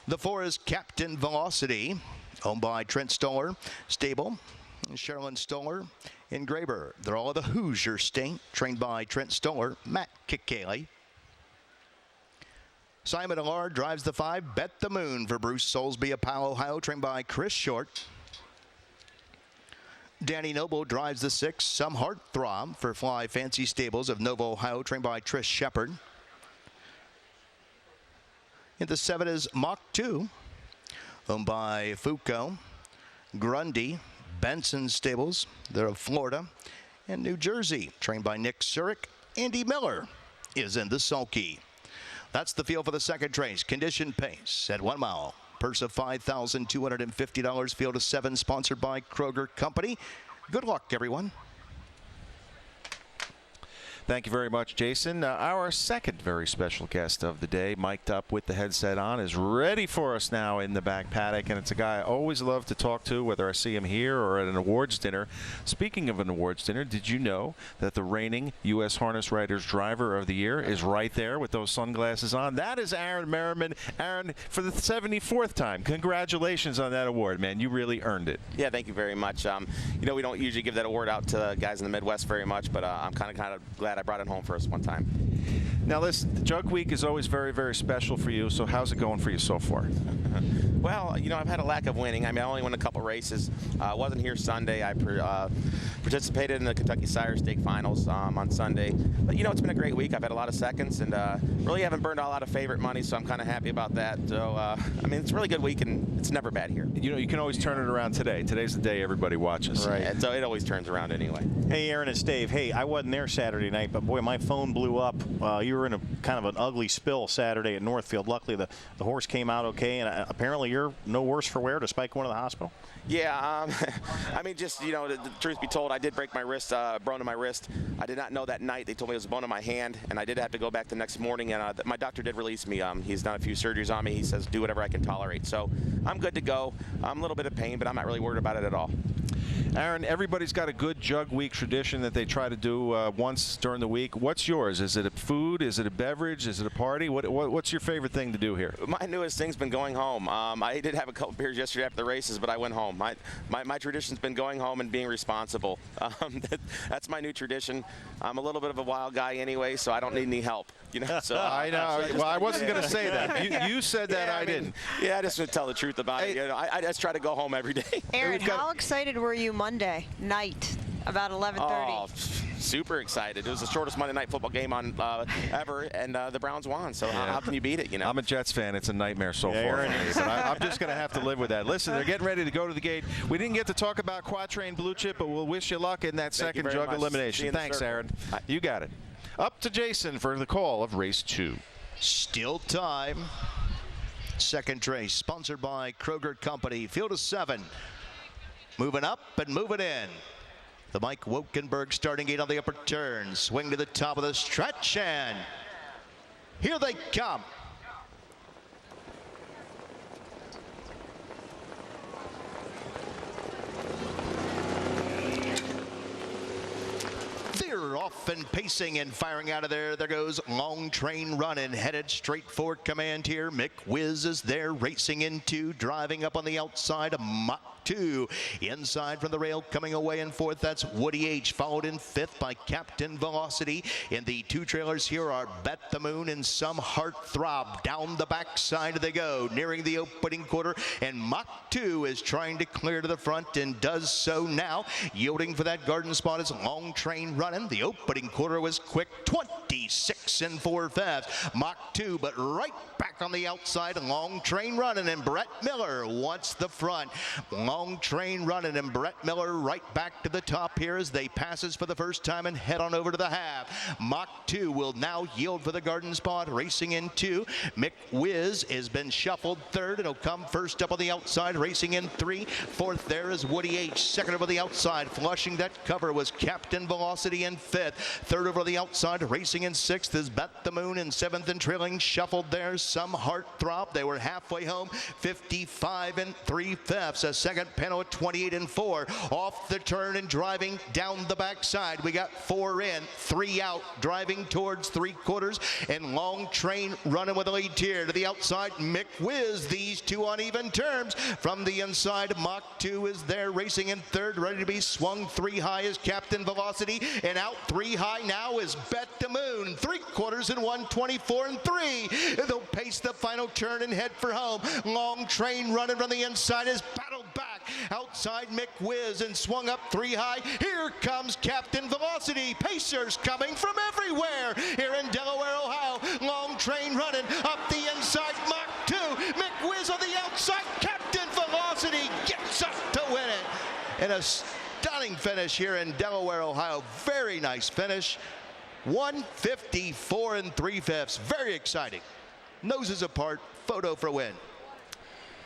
The 4 is Captain Velocity, owned by Trent Stoller Stable, and Sherilyn Stoller in Graber. They're all of the Hoosier State, trained by Trent Stoller, Matt Kickaley. Simon Allard drives the 5, Bet the Moon for Bruce Soulsby of Powell, Ohio, trained by Chris Short. Danny Noble drives the 6, Some Heartthrob for Fly Fancy Stables of Novo, Ohio, trained by Trish Shepard. In the 7 is Mach 2, owned by Foucault, Grundy, Benson Stables. They're of Florida and New Jersey, trained by Nick Surik. Andy Miller is in the sulky. That's the field for the second race. Condition pace at 1 mile. Purse of $5,250. Field of 7, sponsored by Kroger Company. Good luck, everyone.
Thank you very much, Jason. Our second very special guest of the day, mic'd up with the headset on, is ready for us now in the back paddock, and it's a guy I always love to talk to, whether I see him here or at an awards dinner. Speaking of an awards dinner, did you know that the reigning U.S. Harness Riders Driver of the Year is right there with those sunglasses on? That is Aaron Merriman. Aaron, for the 74th time, congratulations on that award, man. You really earned it.
Yeah, thank you very much. You know, we don't usually give that award out to guys in the Midwest very much, but I'm kind of glad I brought it home for us one time.
Now, listen, Jug Week is always very, very special for you. So how's it going for you so far?
Well, I've had a lack of winning. I only won a couple races. I wasn't here Sunday. I participated in the Kentucky Sire Stake Finals on Sunday. But, it's been a great week. I've had a lot of seconds and really haven't burned a lot of favorite money, so I'm kind of happy about that. So, it's a really good week, and it's never bad here.
You can always turn it around today. Today's the day everybody watches.
Right.
Yeah, so it always turns around anyway.
Hey, Aaron, it's Dave. Hey, I wasn't there Saturday night, but boy, my phone blew up. You were in a kind of an ugly spill Saturday at Northfield. Luckily, the horse came out okay, and apparently you're no worse for wear despite going to the hospital.
Yeah, the truth be told, I did break my wrist, bone in my wrist. I did not know that night. They told me it was a bone in my hand, and I did have to go back the next morning, and my doctor did release me. He's done a few surgeries on me. He says do whatever I can tolerate. So I'm good to go. I'm a little bit of pain, but I'm not really worried about it at all.
Aaron, everybody's got a good Jug Week tradition that they try to do once during the week. What's yours? Is it a food? Is it a beverage? Is it a party? What's your favorite thing to do here?
My newest thing's been going home. I did have a couple beers yesterday after the races, but I went home. My tradition's been going home and being responsible. That's my new tradition. I'm a little bit of a wild guy anyway, so I don't need any help. So
I know. Well, I wasn't going to say that. You said that. I didn't.
Yeah, I just want to tell the truth about it. I just try to go home every day.
Aaron, how excited were you Monday night about 11:30?
Oh, super excited. It was the shortest Monday Night Football game on ever, and the Browns won. So how can you beat it?
I'm a Jets fan. It's a nightmare so far for me, but I'm just going to have to live with that. Listen, they're getting ready to go to the gate. We didn't get to talk about Quatrain Blue Chip, but we'll wish you luck in that second Jug elimination. Thanks, Aaron. You got it. Up to Jason for the call of race 2.
Still time. Second race, sponsored by Kroger Company. Field of 7. Moving up and moving in. The Mike Wokenberg starting gate on the upper turn. Swing to the top of the stretch, and here they come. They're off and pacing and firing out of there. There goes Long Train Running, headed straight for command here. Mick Wiz is there, racing into, driving up on the outside of Mach 2. Inside from the rail, coming away in fourth, that's Woody H. Followed in fifth by Captain Velocity. In the two trailers here are Bet the Moon and Some Heart Throb. Down the backside they go, nearing the opening quarter, and Mach 2 is trying to clear to the front and does so now. Yielding for that garden spot is Long Train Running. The opening quarter was quick, 26 4/5. Mach 2, but right back on the outside, Long Train Running, and Brett Miller wants the front. Long Train Running and Brett Miller right back to the top here as they passes for the first time and head on over to the half. Mach 2 will now yield for the garden spot, racing in 2. Mick Wiz has been shuffled third. It'll come first up on the outside, racing in 3. Fourth there is Woody H. Second over the outside, flushing that cover was Captain Velocity in fifth. Third over the outside, racing in sixth is Bet the Moon, and seventh and trailing shuffled there Some Heart Throb. They were halfway home, 55 3/5. A second panel at 28 4. Off the turn and driving down the backside. We got 4 in, 3 out, driving towards 3/4, and Long Train Running with a lead here to the outside. Mick Wiz, these two on even terms. From the inside, Mach 2 is there, racing in third, ready to be swung 3 high is Captain Velocity, and out 3 high now is Bet the Moon. 3/4 and 124 3. They'll pace the final turn and head for home. Long Train Running from the inside is battled back outside Mick Wiz and swung up 3 high. Here comes Captain Velocity. Pacers coming from everywhere here in Delaware, Ohio. Long Train Running up the inside. Mach 2. Mick Wiz on the outside. Captain Velocity gets up to win it. And a stunning finish here in Delaware, Ohio. Very nice finish. 154 3/5. Very exciting. Noses apart. Photo for win.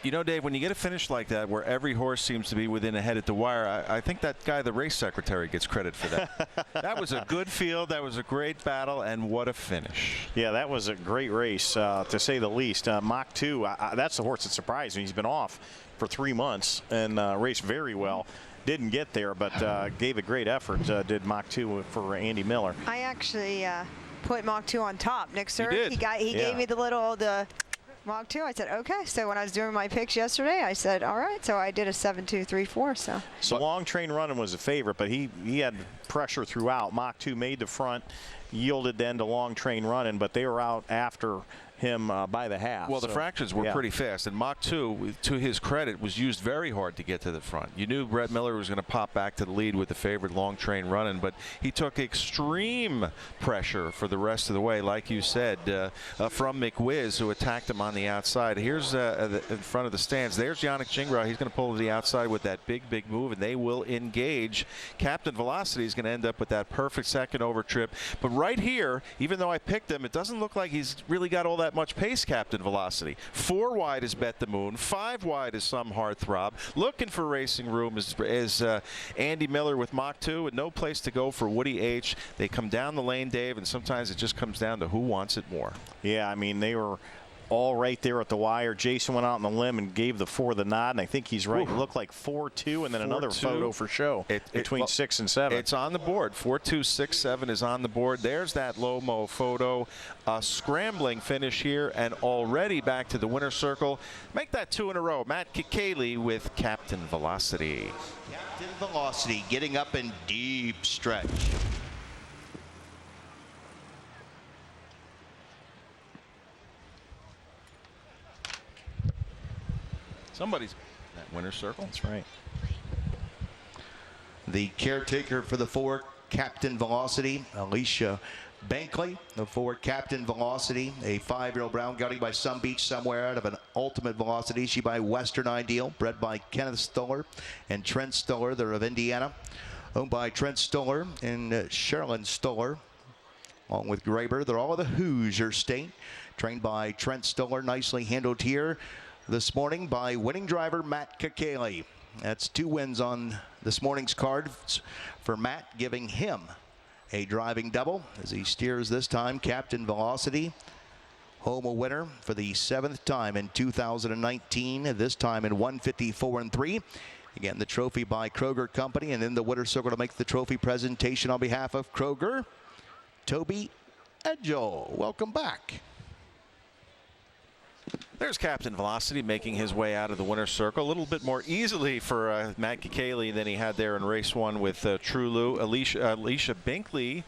You know, Dave, when you get a finish like that where every horse seems to be within a head at the wire, I think that guy, the race secretary, gets credit for that. That was a good field. That was a great battle, and what a finish.
Yeah, that was a great race, to say the least. Mach 2, that's the horse that surprised me. He's been off for 3 months and raced very well. Didn't get there, but gave a great effort, did Mach 2 for Andy Miller.
I actually put Mach 2 on top. Nick Sir,
did.
he gave me the Mach 2. I said, okay. So when I was doing my picks yesterday, I said, all right. So I did a 7-2-3-4. So
Long Train Running was a favorite, but he had pressure throughout. Mach 2 made the front, yielded then to long train running, but they were out after him by the half.
Well, the fractions were pretty fast, and Mach 2, to his credit, was used very hard to get to the front. You knew Brett Miller was going to pop back to the lead with the favorite long train running, but he took extreme pressure for the rest of the way, like you said, from McWiz, who attacked him on the outside. Here's in front of the stands. There's Yannick Gingras. He's going to pull to the outside with that big move, and they will engage. Captain Velocity is going to end up with that perfect second over trip. But right here, even though I picked him, it doesn't look like he's really got all that much pace, Captain Velocity. 4 wide is Bet the Moon. 5 wide is Some Heartthrob. Looking for racing room is Andy Miller with Mach 2, and no place to go for Woody H. They come down the lane, Dave, and sometimes it just comes down to who wants it more.
Yeah, I mean, they were all right there at the wire. Jason went out on the limb and gave the 4 the nod, and I think he's right. It looked like 4-2, and then another photo for show between 6 and 7.
It's on the board. 4-2, 6-7 is on the board. There's that low-mo photo. A scrambling finish here, and already back to the winner's circle. Make that 2 in a row. Matt Kakaley with Captain Velocity.
Captain Velocity getting up in deep stretch.
Somebody's in that winner's circle.
That's right.
The caretaker for the 4, Captain Velocity, Alicia Bankley. The 4, Captain Velocity, a 5-year-old brown gelding by Some Beach Somewhere out of an Ultimate Velocity. She by Western Ideal, bred by Kenneth Stoller and Trent Stoller. They're of Indiana, owned by Trent Stoller and Sherilyn Stoller, along with Graber. They're all of the Hoosier State, trained by Trent Stoller. Nicely handled here this morning by winning driver Matt Kakaley. That's 2 wins on this morning's card for Matt, giving him a driving double as he steers this time Captain Velocity home a winner for the 7th time in 2019, this time in 154-3. Again, the trophy by Kroger Company, and in the winner's circle to make the trophy presentation on behalf of Kroger, Toby Edgell. Welcome back.
There's Captain Velocity making his way out of the winner's circle a little bit more easily for Matt Kakaley than he had there in race 1 with Trulu. Alicia Binkley,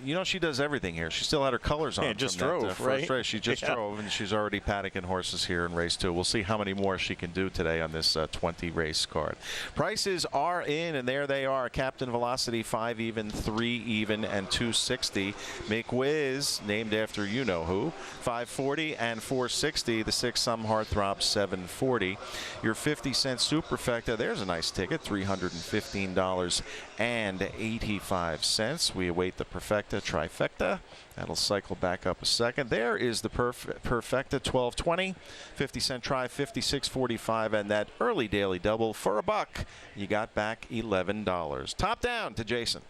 you know, she does everything here. She still had her colors on.
Yeah, just
from
drove,
that,
right?
First race. She just drove, and she's already paddocking horses here in race 2. We'll see how many more she can do today on this 20 race card. Prices are in, and there they are. Captain Velocity 5 even, 3 even, and 260. McWiz, named after you know who, 540 and 460. The 6 Some Heartthrob 740. Your 50-cent superfecta, there's a nice ticket, $315.85. We await the perfecta trifecta. That'll cycle back up a second. There is the perfecta 1220, 50-cent try 56.45, and that early daily double for $1. You got back $11. Top down to Jason.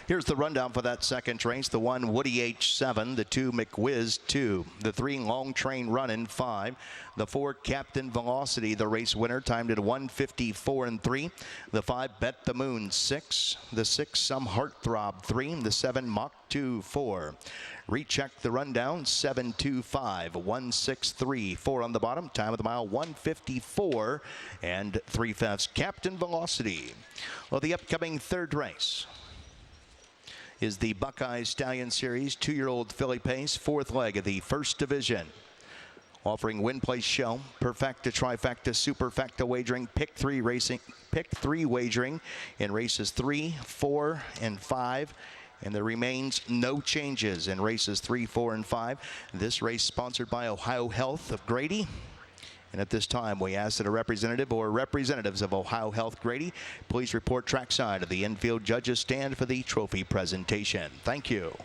Here's the rundown for that second race. The 1 Woody H 7, the 2 McWiz 2, the 3 Long Train Runnin' 5, the 4 Captain Velocity, the race winner, timed at 154-3, the 5 Bet the Moon 6, the 6 Some Heartthrob 3, the 7 Mach 2 4. Recheck the rundown, 725, 163, 4 on the bottom. Time of the mile, 154 and 3/5. Captain Velocity. Well, the upcoming third race is the Buckeye Stallion Series 2-year-old filly pace, 4th leg of the first division. Offering win, place, show, perfecta, trifecta, superfecta wagering, pick 3 wagering in races 3, 4, and 5. And there remains no changes in races 3, 4, and 5. This race sponsored by Ohio Health of Grady. And at this time, we ask that a representative or representatives of Ohio Health Grady please report trackside of the infield judges stand for the trophy presentation. Thank you.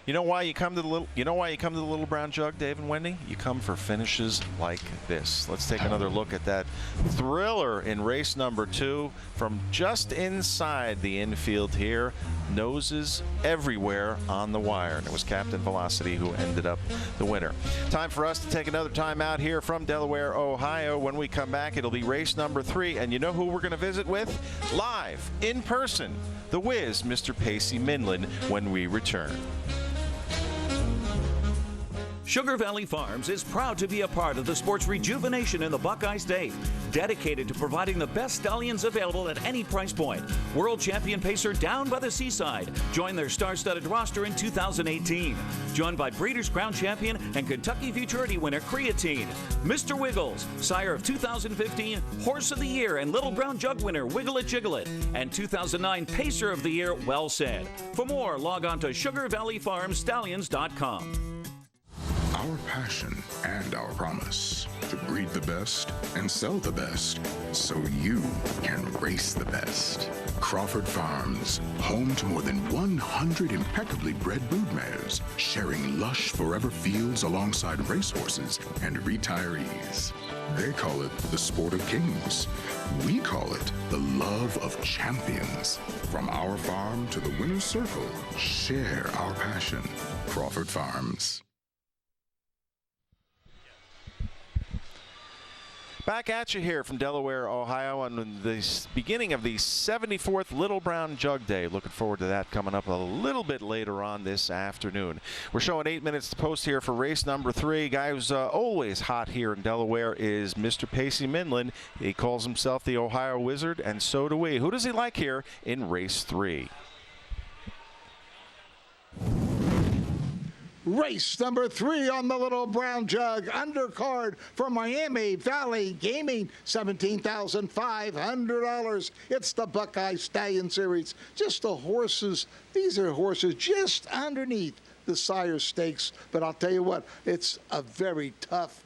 You know why you come to the little brown jug, Dave and Wendy? You come for finishes like this. Let's take another look at that thriller in race number 2 from just inside the infield here. Noses everywhere on the wire, and it was Captain Velocity who ended up the winner. Time for us to take another time out here from Delaware, Ohio. When we come back, it'll be race number 3, and you know who we're going to visit with? Live, in person, the Wiz, Mr. Pacey Minlin, when we return.
Sugar Valley Farms is proud to be a part of the sports rejuvenation in the Buckeye State, dedicated to providing the best stallions available at any price point. World champion pacer Down by the Seaside joined their star-studded roster in 2018. Joined by Breeders' Crown champion and Kentucky Futurity winner Creatine. Mr. Wiggles, sire of 2015 Horse of the Year and Little Brown Jug winner Wiggle It Jiggle It, and 2009 Pacer of the Year Well Said. For more, log on to SugarValleyFarmsStallions.com.
Our passion and our promise to breed the best and sell the best so you can race the best. Crawford Farms, home to more than 100 impeccably bred broodmares, sharing lush forever fields alongside racehorses and retirees. They call it the sport of kings. We call it the love of champions. From our farm to the winner's circle, share our passion. Crawford Farms.
Back at you here from Delaware, Ohio, on the beginning of the 74th Little Brown Jug Day. Looking forward to that coming up a little bit later on this afternoon. We're showing 8 minutes to post here for race number 3. Guy who's always hot here in Delaware is Mr. Pacey Minland. He calls himself the Ohio Wizard, and so do we. Who does he like here in race 3?
Race number 3 on the Little Brown Jug. Undercard for Miami Valley Gaming, $17,500. It's the Buckeye Stallion Series. Just the horses. These are horses just underneath the sire stakes. But I'll tell you what, it's a very tough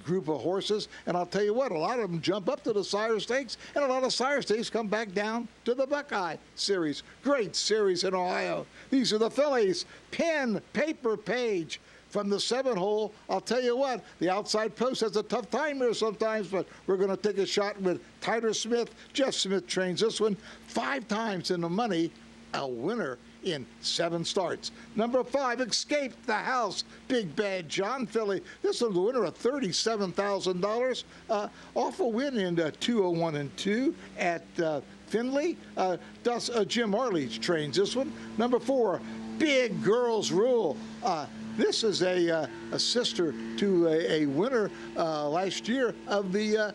group of horses, and I'll tell you what, a lot of them jump up to the sire stakes, and a lot of sire stakes come back down to the Buckeye Series. Great series in Ohio. These are the fillies. Pen, paper, page. From the 7-hole, I'll tell you what, the outside post has a tough time here sometimes, but we're going to take a shot with Tyler Smith. Jeff Smith trains this one 5 times in the money, a winner in 7 starts. Number 5, Escape the House, Big Bad John filly. This one's the winner of $37,000. Off a win in 201 and 2 at Findlay. Jim Arledge trains this one. Number 4, Big Girls Rule. This is a sister to a winner last year of the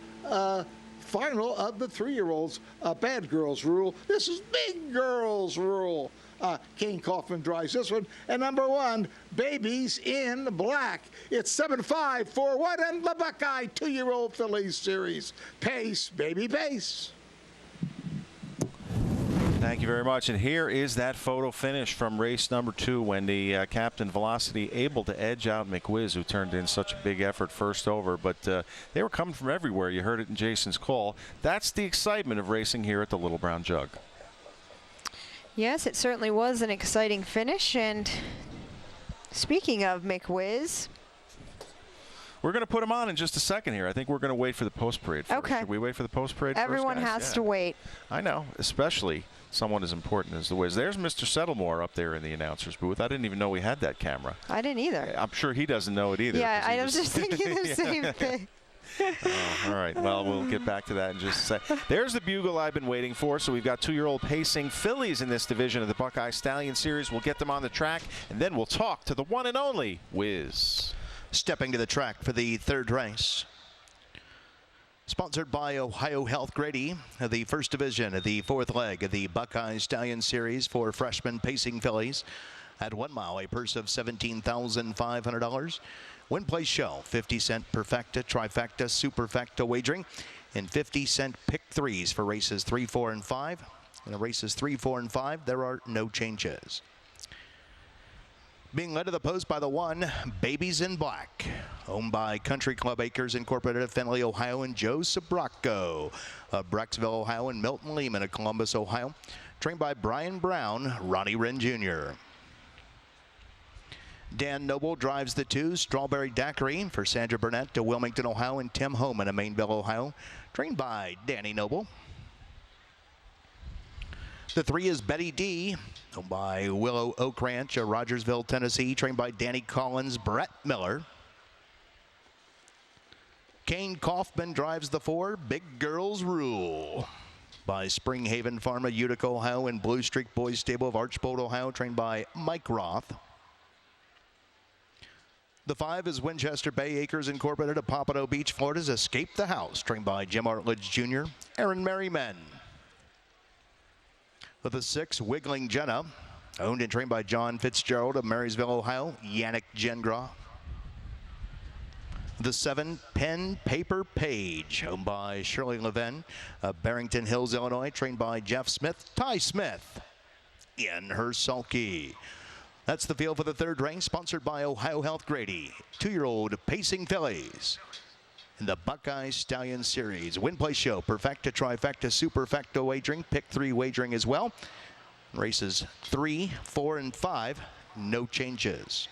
final of the 3-year-olds, Bad Girls Rule. This is Big Girls Rule. Kane Kaufman drives this one. And number 1, Babies in Black. It's 7-5-4-1 and the Buckeye 2-year-old fillies series. Pace, baby, pace.
Thank you very much. And here is that photo finish from race number 2 when the Captain Velocity able to edge out McWiz, who turned in such a big effort first over. But they were coming from everywhere. You heard it in Jason's call. That's the excitement of racing here at the Little Brown Jug.
Yes, it certainly was an exciting finish. And speaking of McWiz,
we're going to put him on in just a second here. I think we're going to wait for the post-parade first.
Okay.
Should we wait for the post-parade first,
everyone
guys?
has to wait.
I know, especially someone as important as the Wiz. There's Mr. Settlemore up there in the announcer's booth. I didn't even know we had that camera.
I didn't either.
I'm sure he doesn't know it either.
Yeah, I was just thinking the same thing.
All right, well, we'll get back to that in just a sec. There's the bugle I've been waiting for. So we've got 2-year-old pacing fillies in this division of the Buckeye Stallion Series. We'll get them on the track, and then we'll talk to the one and only Wiz.
Stepping to the track for the 3rd race. Sponsored by Ohio Health Grady, the first division of the 4th leg of the Buckeye Stallion Series for freshman pacing fillies. At 1 mile, a purse of $17,500. Win, place, show, 50-cent perfecta, trifecta, superfecta wagering, and 50-cent pick 3s for races 3, 4, and 5. In the races 3, 4, and 5, there are no changes. Being led to the post by the 1, Babies in Black, owned by Country Club Acres Incorporated of Findlay, Ohio, and Joe Sabracco of Brecksville, Ohio, and Milton Lehman of Columbus, Ohio. Trained by Brian Brown, Ronnie Wren Jr. Dan Noble drives the 2, Strawberry Daiquiri for Sandra Burnett to Wilmington, Ohio, and Tim Homan of Mainville, Ohio. Trained by Danny Noble. The 3 is Betty D, owned by Willow Oak Ranch of Rogersville, Tennessee, trained by Danny Collins, Brett Miller. Kane Kaufman drives the 4, Big Girls Rule, by Springhaven Farm of Utica, Ohio, and Blue Streak Boys Stable of Archbold, Ohio, trained by Mike Roth. The 5 is Winchester Bay Acres Incorporated of Pompano Beach, Florida's Escape the House, trained by Jim Artledge Jr., Aaron Merriman. For the 6, Wiggling Jenna, owned and trained by John Fitzgerald of Marysville, Ohio, Yannick Gingras. The 7, Pen Paper Page, owned by Shirley Levin of Barrington Hills, Illinois, trained by Jeff Smith, Ty Smith, Ian Hersulke. That's the field for the 3rd race, sponsored by Ohio Health Grady. 2-year-old Pacing Fillies in the Buckeye Stallion Series. Win, play, show, perfecta, trifecta, superfecta wagering, pick 3 wagering as well. Races 3, 4, and 5, no changes.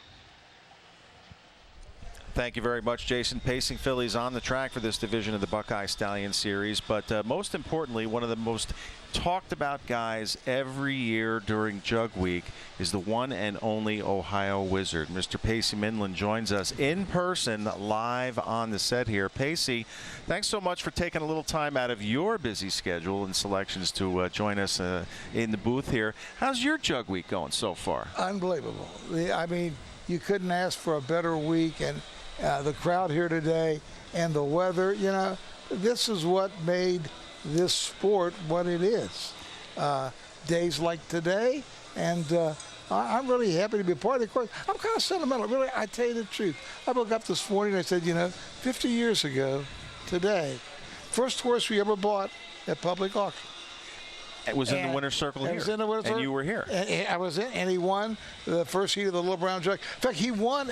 Thank you very much, Jason. Pacing Fillies on the track for this division of the Buckeye Stallion Series. But most importantly, one of the most talked about guys every year during Jug Week is the one and only Ohio Wizard. Mr. Pacey Minlan joins us in person live on the set here. Pacey, thanks so much for taking a little time out of your busy schedule and selections to join us in the booth here. How's your Jug Week going so far?
Unbelievable. I mean, you couldn't ask for a better week, and the crowd here today and the weather, you know, this is what made this sport what it is. Days like today, and I'm really happy to be a part of it. Of course, I'm kind of sentimental. Really, I tell you the truth. I woke up this morning and I said, you know, 50 years ago today, first horse we ever bought at public auction.
It was in the winner's circle here.
Was in the winner's circle.
And you were here.
And I was in, and he won the first heat of the Little Brown Jug. In fact, he won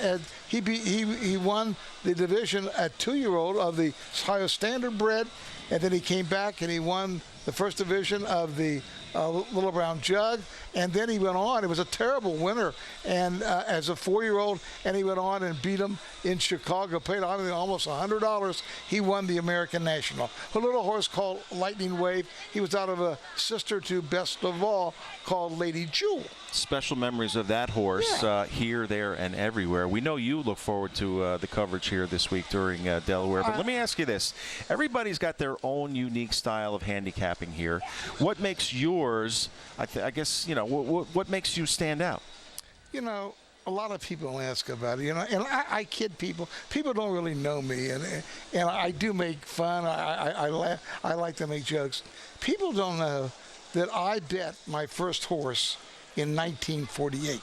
he won the division at 2-year-old of the Ohio Standard Bred, and then he came back and he won the first division of the Little Brown Jug, and then he went on. It was a terrible winner, and as a 4-year-old, and he went on and beat him in Chicago, paid almost $100. He won the American National. A little horse called Lightning Wave. He was out of a sister to Best of All called Lady Jewel.
Special memories of that horse here, there, and everywhere. We know you look forward to the coverage here this week during Delaware. But let me ask you this. Everybody's got their own unique style of handicapping here. What makes yours, I guess, you know, what makes you stand out? You know, a lot of people ask about it, you know, and I kid people. People don't really know me, and I do make fun. I like to make jokes. People don't know that I bet my first horse in 1948.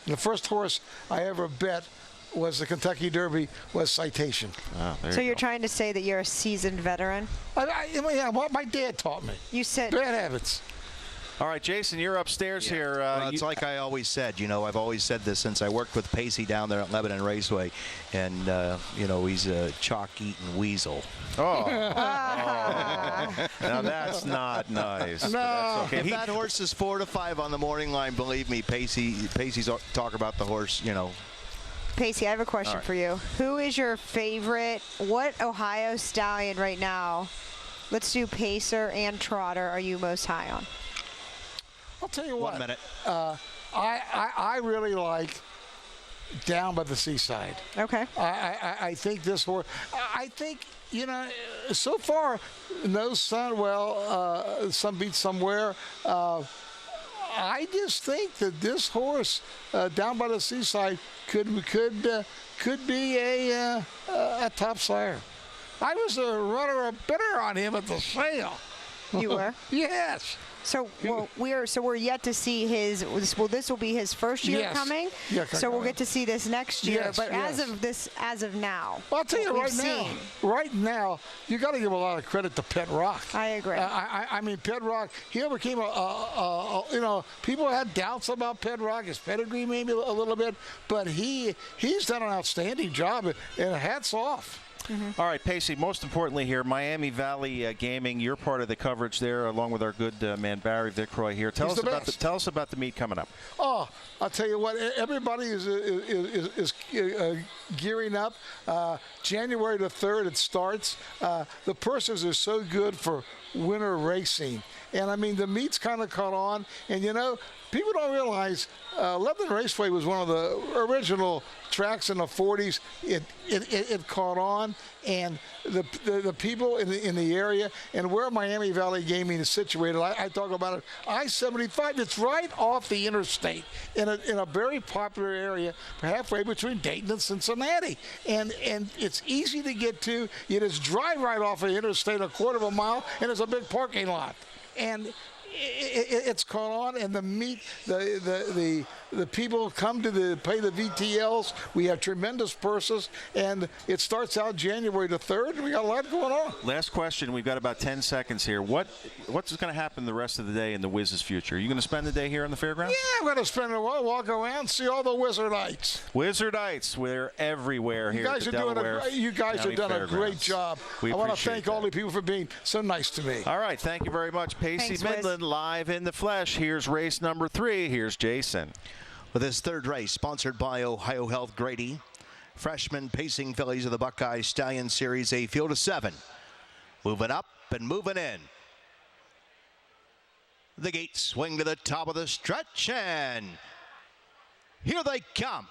And the first horse I ever bet was the Kentucky Derby, was Citation.
So you're trying to say that you're a seasoned veteran?
Yeah, what my dad taught me.
You said
bad habits.
All right, Jason, you're upstairs here.
Well, it's like I always said, you know, I've always said this since I worked with Pacey down there at Lebanon Raceway. And, you know, he's a chalk-eating weasel.
Oh. Now, that's not nice.
No.
That's okay.
If that horse is 4 to 5 on the morning line, believe me, Pacey's talk about the horse, you know.
Pacey, I have a question for you. Who is your favorite, what Ohio stallion right now, let's do pacer and trotter, are you most high on?
I'll tell you what.
1 minute.
I really like Down by the Seaside.
Okay.
I think this horse. I think, you know, so far, no sun. Well, some beat somewhere. I just think that this horse, Down by the Seaside, could be a top sire. I was a runner, a bidder on him at the sale.
You were?
Yes.
So we're yet to see his. Well, this will be his first year coming.
Yeah,
so we'll get to see this next year.
Yes,
but
yes.
as of now,
well, I'll tell you right now, you got to give a lot of credit to Pet Rock.
I agree.
I mean, Pet Rock, he overcame you know, people had doubts about Pet Rock, his pedigree maybe a little bit, but he's done an outstanding job, and hats off.
All right, Pacey, most importantly here, Miami Valley Gaming, you're part of the coverage there, along with our good man Barry Vicroy here. Tell us about the meet coming up.
Oh, I'll tell you what, everybody is gearing up. January the 3rd, it starts. The purses are so good for winter racing. And I mean, the meet's kind of caught on. And, you know, people don't realize Lebanon Raceway was one of the original tracks in the 40s. It caught on, and the people in the area and where Miami Valley Gaming is situated, I talk about it, I-75, it's right off the interstate in a very popular area, halfway between Dayton and Cincinnati. And it's easy to get to. You just drive right off the interstate a quarter of a mile, and there's a big parking lot. And it's caught on, and the people come to pay the VTLs. We have tremendous purses, and it starts out January the 3rd, and we got a lot going on.
Last question. We've got about 10 seconds here. What's going to happen the rest of the day in the Wiz's future? Are you going to spend the day here on the fairgrounds?
Yeah, I'm going to spend a while, walk around, see all the Wizardites.
Wizardites, we're everywhere here at the Delaware
You guys have done a great job. I want to thank all the people for being so nice to me.
All right, thank you very much. Pacey Midland live in the flesh. Here's race number 3. Here's Jason.
With this third race, sponsored by Ohio Health Grady. Freshman pacing fillies of the Buckeye Stallion Series, a field of 7. Moving up and moving in. The gates swing to the top of the stretch, and here they come.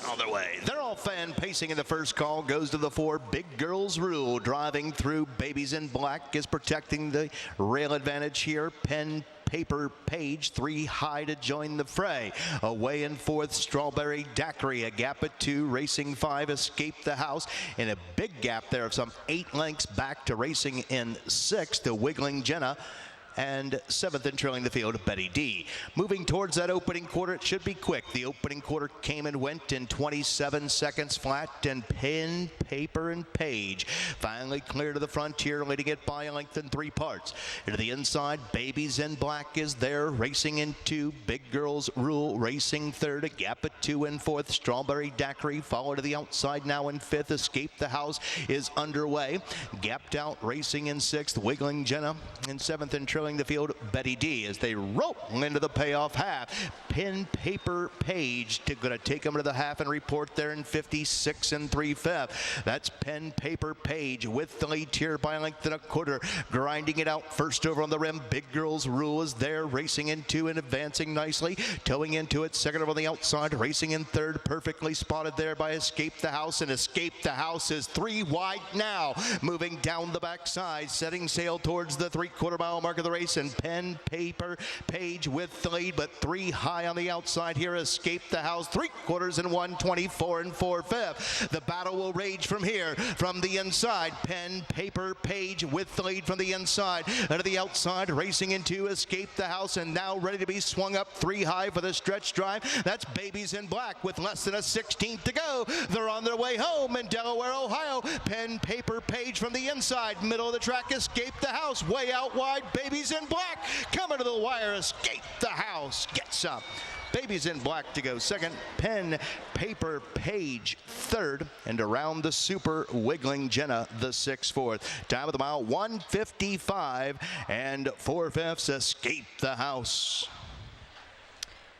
Out of their way. They're all fan pacing in the first call. Goes to the 4. Big Girls Rule. Driving through. Babies in Black is protecting the rail advantage here. Pen Paper Page 3 high to join the fray. Away in 4th, Strawberry Daiquiri. A gap at 2. Racing 5 escaped the house. In a big gap there of some 8 lengths back to racing in 6th. The Wiggling Jenna. And 7th and trailing the field, Betty D. Moving towards that opening quarter, it should be quick. The opening quarter came and went in 27 seconds flat, and Pen, Paper, and Page finally clear to the frontier, leading it by a length in 3 parts. Into the inside, Babies in Black is there, racing in 2. Big Girls Rule racing 3rd, a gap at 2 and 4th. Strawberry Daiquiri followed to the outside now in 5th. Escape the House is underway. Gapped out, racing in 6th. Wiggling Jenna in 7th and trailing the field, Betty D, as they roll into the payoff half. Pen, Paper, Page going to take them to the half and report there in 56 and 3/5. That's Pen, Paper, Page with the lead here by a length and a quarter, grinding it out first over on the rim. Big Girls Rule is there, racing in 2 and advancing nicely, towing into it. Second over on the outside, racing in 3rd, perfectly spotted there by Escape the House, and Escape the House is 3 wide now, moving down the backside, setting sail towards the 3/4 mile mark of the race. And Pen, Paper, Page with the lead, but 3 high on the outside here. Escape the House, 3/4 and 1/24 and 4/5. The battle will rage from here, from the inside. Pen, Paper, Page with the lead from the inside. Out of the outside, racing into Escape the House, and now ready to be swung up 3 high for the stretch drive. That's Babies in Black with less than a 16th to go. They're on their way home in Delaware, Ohio. Pen, Paper, Page from the inside. Middle of the track, Escape the House. Way out wide, Babies in Black. Coming to the wire, Escape the House gets up. Babies in Black to go second. Pen, Paper, Page third. And around the super, Wiggling Jenna the 6/4. Time of the mile, 1:55 and 4/5. Escape the House.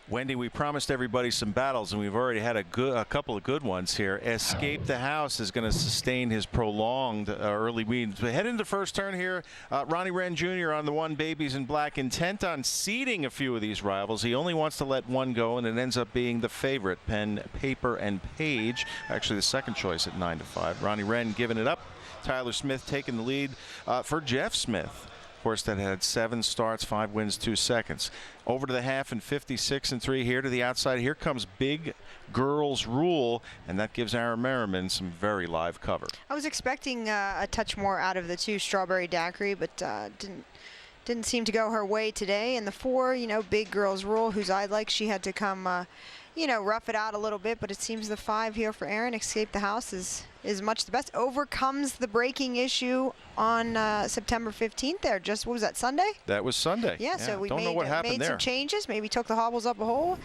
Wendy, we promised everybody some battles, and we've already had a couple of good ones here. Escape the House is going to sustain his prolonged early lead. We head into first turn here. Ronnie Wren Jr. on the 1, Babies in Black, intent on seeding a few of these rivals. He only wants to let one go, and it ends up being the favorite, Pen, Paper, and Page. Actually, the second choice at 9-5. Ronnie Wren giving it up. Tyler Smith taking the lead for Jeff Smith. Horse that had 7 starts, 5 wins, 2 seconds. Over to the half and 56 and 3 here to the outside. Here comes Big Girls Rule, and that gives Aaron Merriman some very live cover.
I was expecting a touch more out of the 2, Strawberry Daiquiri, but didn't seem to go her way today. And the 4, Big Girls Rule, whose I like, she had to come, rough it out a little bit. But it seems the 5 here for Aaron, Escape the House, is much the best. Overcomes the braking issue on September 15th there. Just, what was that, Sunday?
That was Sunday.
Yeah, so we
don't know what happened
made
there.
some changes. Maybe took the hobbles up a hole.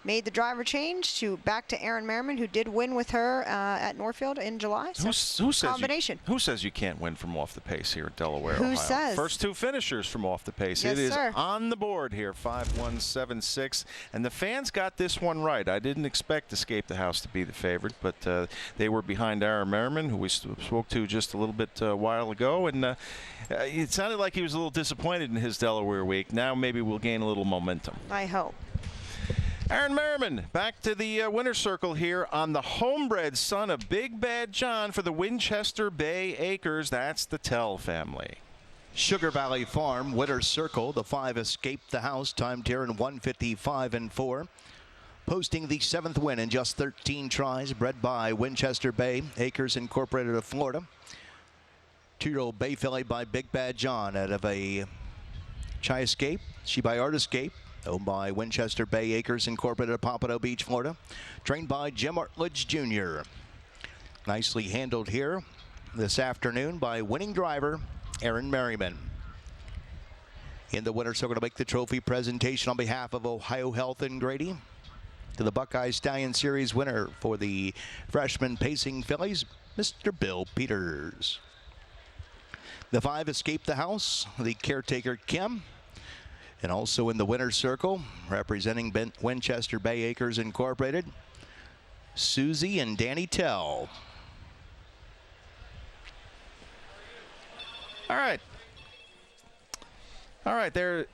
made the driver change back to Erin Merriman, who did win with her at Northfield in July. So
Who says
combination.
who says you can't win from off the pace here at Delaware,
Who
Ohio?
says?
First two finishers from off the pace.
Yes,
it is
sir.
on the board here, 5-1-7-6. And the fans got this one right. I didn't expect Escape the House to be the favorite, but they were behind Erin Merriman, who we spoke to just a little bit a while ago. And it sounded like he was a little disappointed in his Delaware week. Now maybe we'll gain a little momentum.
I hope.
Erin Merriman back to the winner's circle here on the homebred son of Big Bad John for the Winchester Bay Acres. That's the Tell family.
Sugar Valley Farm, winner's circle. The 5 escaped the house, timed here in 1:55.4. Posting the 7th win in just 13 tries, bred by Winchester Bay Acres Incorporated of Florida. 2-year-old Bay filly by Big Bad John out of a Chi Escape, She by Art Escape, owned by Winchester Bay Acres Incorporated of Pompano Beach, Florida. Trained by Jim Artledge Jr. Nicely handled here this afternoon by winning driver Erin Merriman. In the winner's circle to make the trophy presentation on behalf of Ohio Health and Grady. To the Buckeye Stallion Series winner for the freshman pacing fillies, Mr. Bill Peters. The 5 escaped the house, the caretaker Kim. And also in the winner's circle, representing Winchester Bay Acres Incorporated, Susie and Danny Tell.
All right. All right, there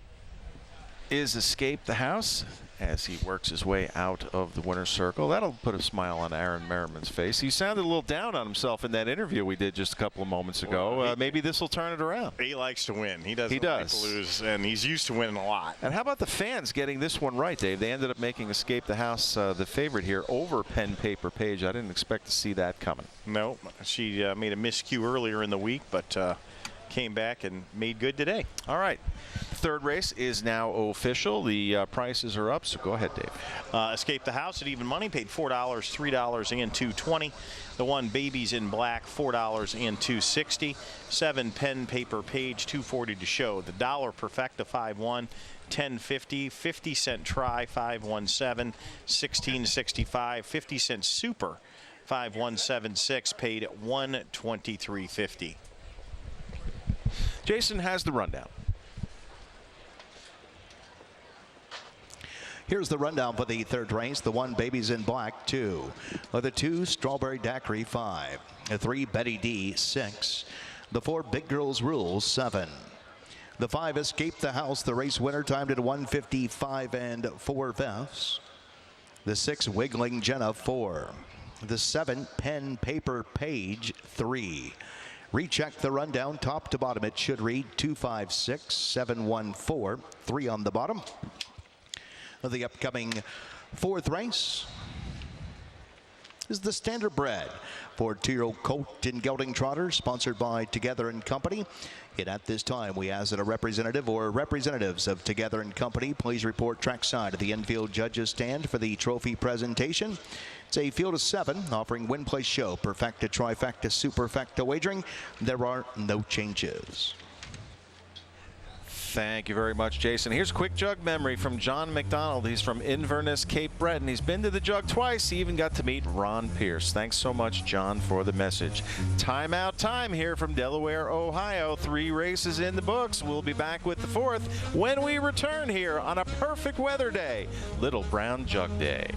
is Escape the House as he works his way out of the winner's circle. That'll put a smile on Erin Merriman's face. He sounded a little down on himself in that interview we did just a couple of moments ago. Maybe this will turn it around.
He likes to win. He doesn't like to lose, and he's used to winning a lot.
And how about the fans getting this one right, Dave? They ended up making Escape the House the favorite here over Pen Paper Page. I didn't expect to see that coming.
No, she made a miscue earlier in the week, but came back and made good today.
All right. Third race is now official. The prices are up, so go ahead, Dave.
Escape the House at even money paid $4, $3, and $2.20. The 1 Babies in Black, $4 and $2.60. 7 Pen Paper Page, $2.40 to show. The Dollar Perfecta 5-1. $10.50, 50-cent Try 517, $16.65, 50-cent Super 5176 paid $123.50.
Jason has the rundown.
Here's the rundown for the third race. The 1 Babies in Black, 2. The 2 Strawberry Daiquiri, 5. The 3 Betty D, 6. The 4 Big Girls Rule, 7. The 5 Escape the House, the race winner, timed at 1:55 and 4/5. The 6 Wiggling Jenna, 4. The 7 Pen Paper Page, 3. Recheck the rundown top to bottom. It should read 256, 714, 3 on the bottom. The upcoming 4th race is the Standardbred for 2-year-old colt and gelding trotter, sponsored by Together and Company. And at this time, we ask that a representative or representatives of Together and Company please report trackside of the infield judges stand for the trophy presentation. It's a field of 7 offering win, place, show, perfecta, trifecta, superfecta wagering. There are no changes.
Thank you very much, Jason. Here's a quick jug memory from John McDonald. He's from Inverness, Cape Breton. He's been to the jug twice. He even got to meet Ron Pierce. Thanks so much, John, for the message. Timeout time here from Delaware, Ohio. 3 races in the books. We'll be back with the 4th when we return here on a perfect weather day, Little Brown Jug Day.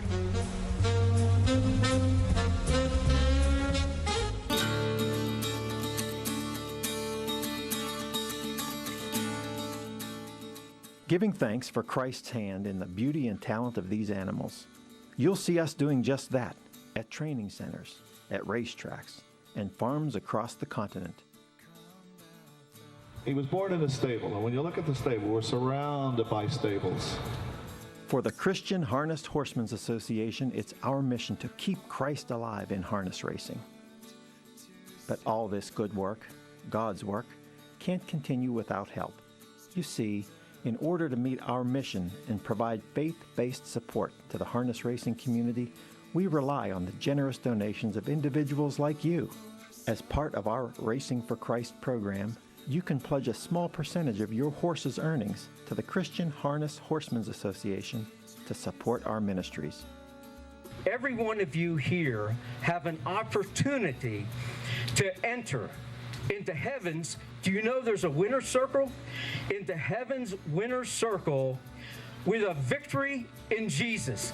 Giving thanks for Christ's hand in the beauty and talent of these animals. You'll see us doing just that at training centers, at racetracks, and farms across the continent.
He was born in a stable, and when you look at the stable, we're surrounded by stables.
For the Christian Harness Horsemen's Association, it's our mission to keep Christ alive in harness racing. But all this good work, God's work, can't continue without help. You see, in order to meet our mission and provide faith-based support to the harness racing community, we rely on the generous donations of individuals like you. As part of our Racing for Christ program, you can pledge a small percentage of your horse's earnings to the Christian Harness Horsemen's Association to to support our ministries.
Every one of you here have an opportunity to enter into heaven's. Do you know there's a winner's circle? Into heaven's winner's circle with a victory in Jesus.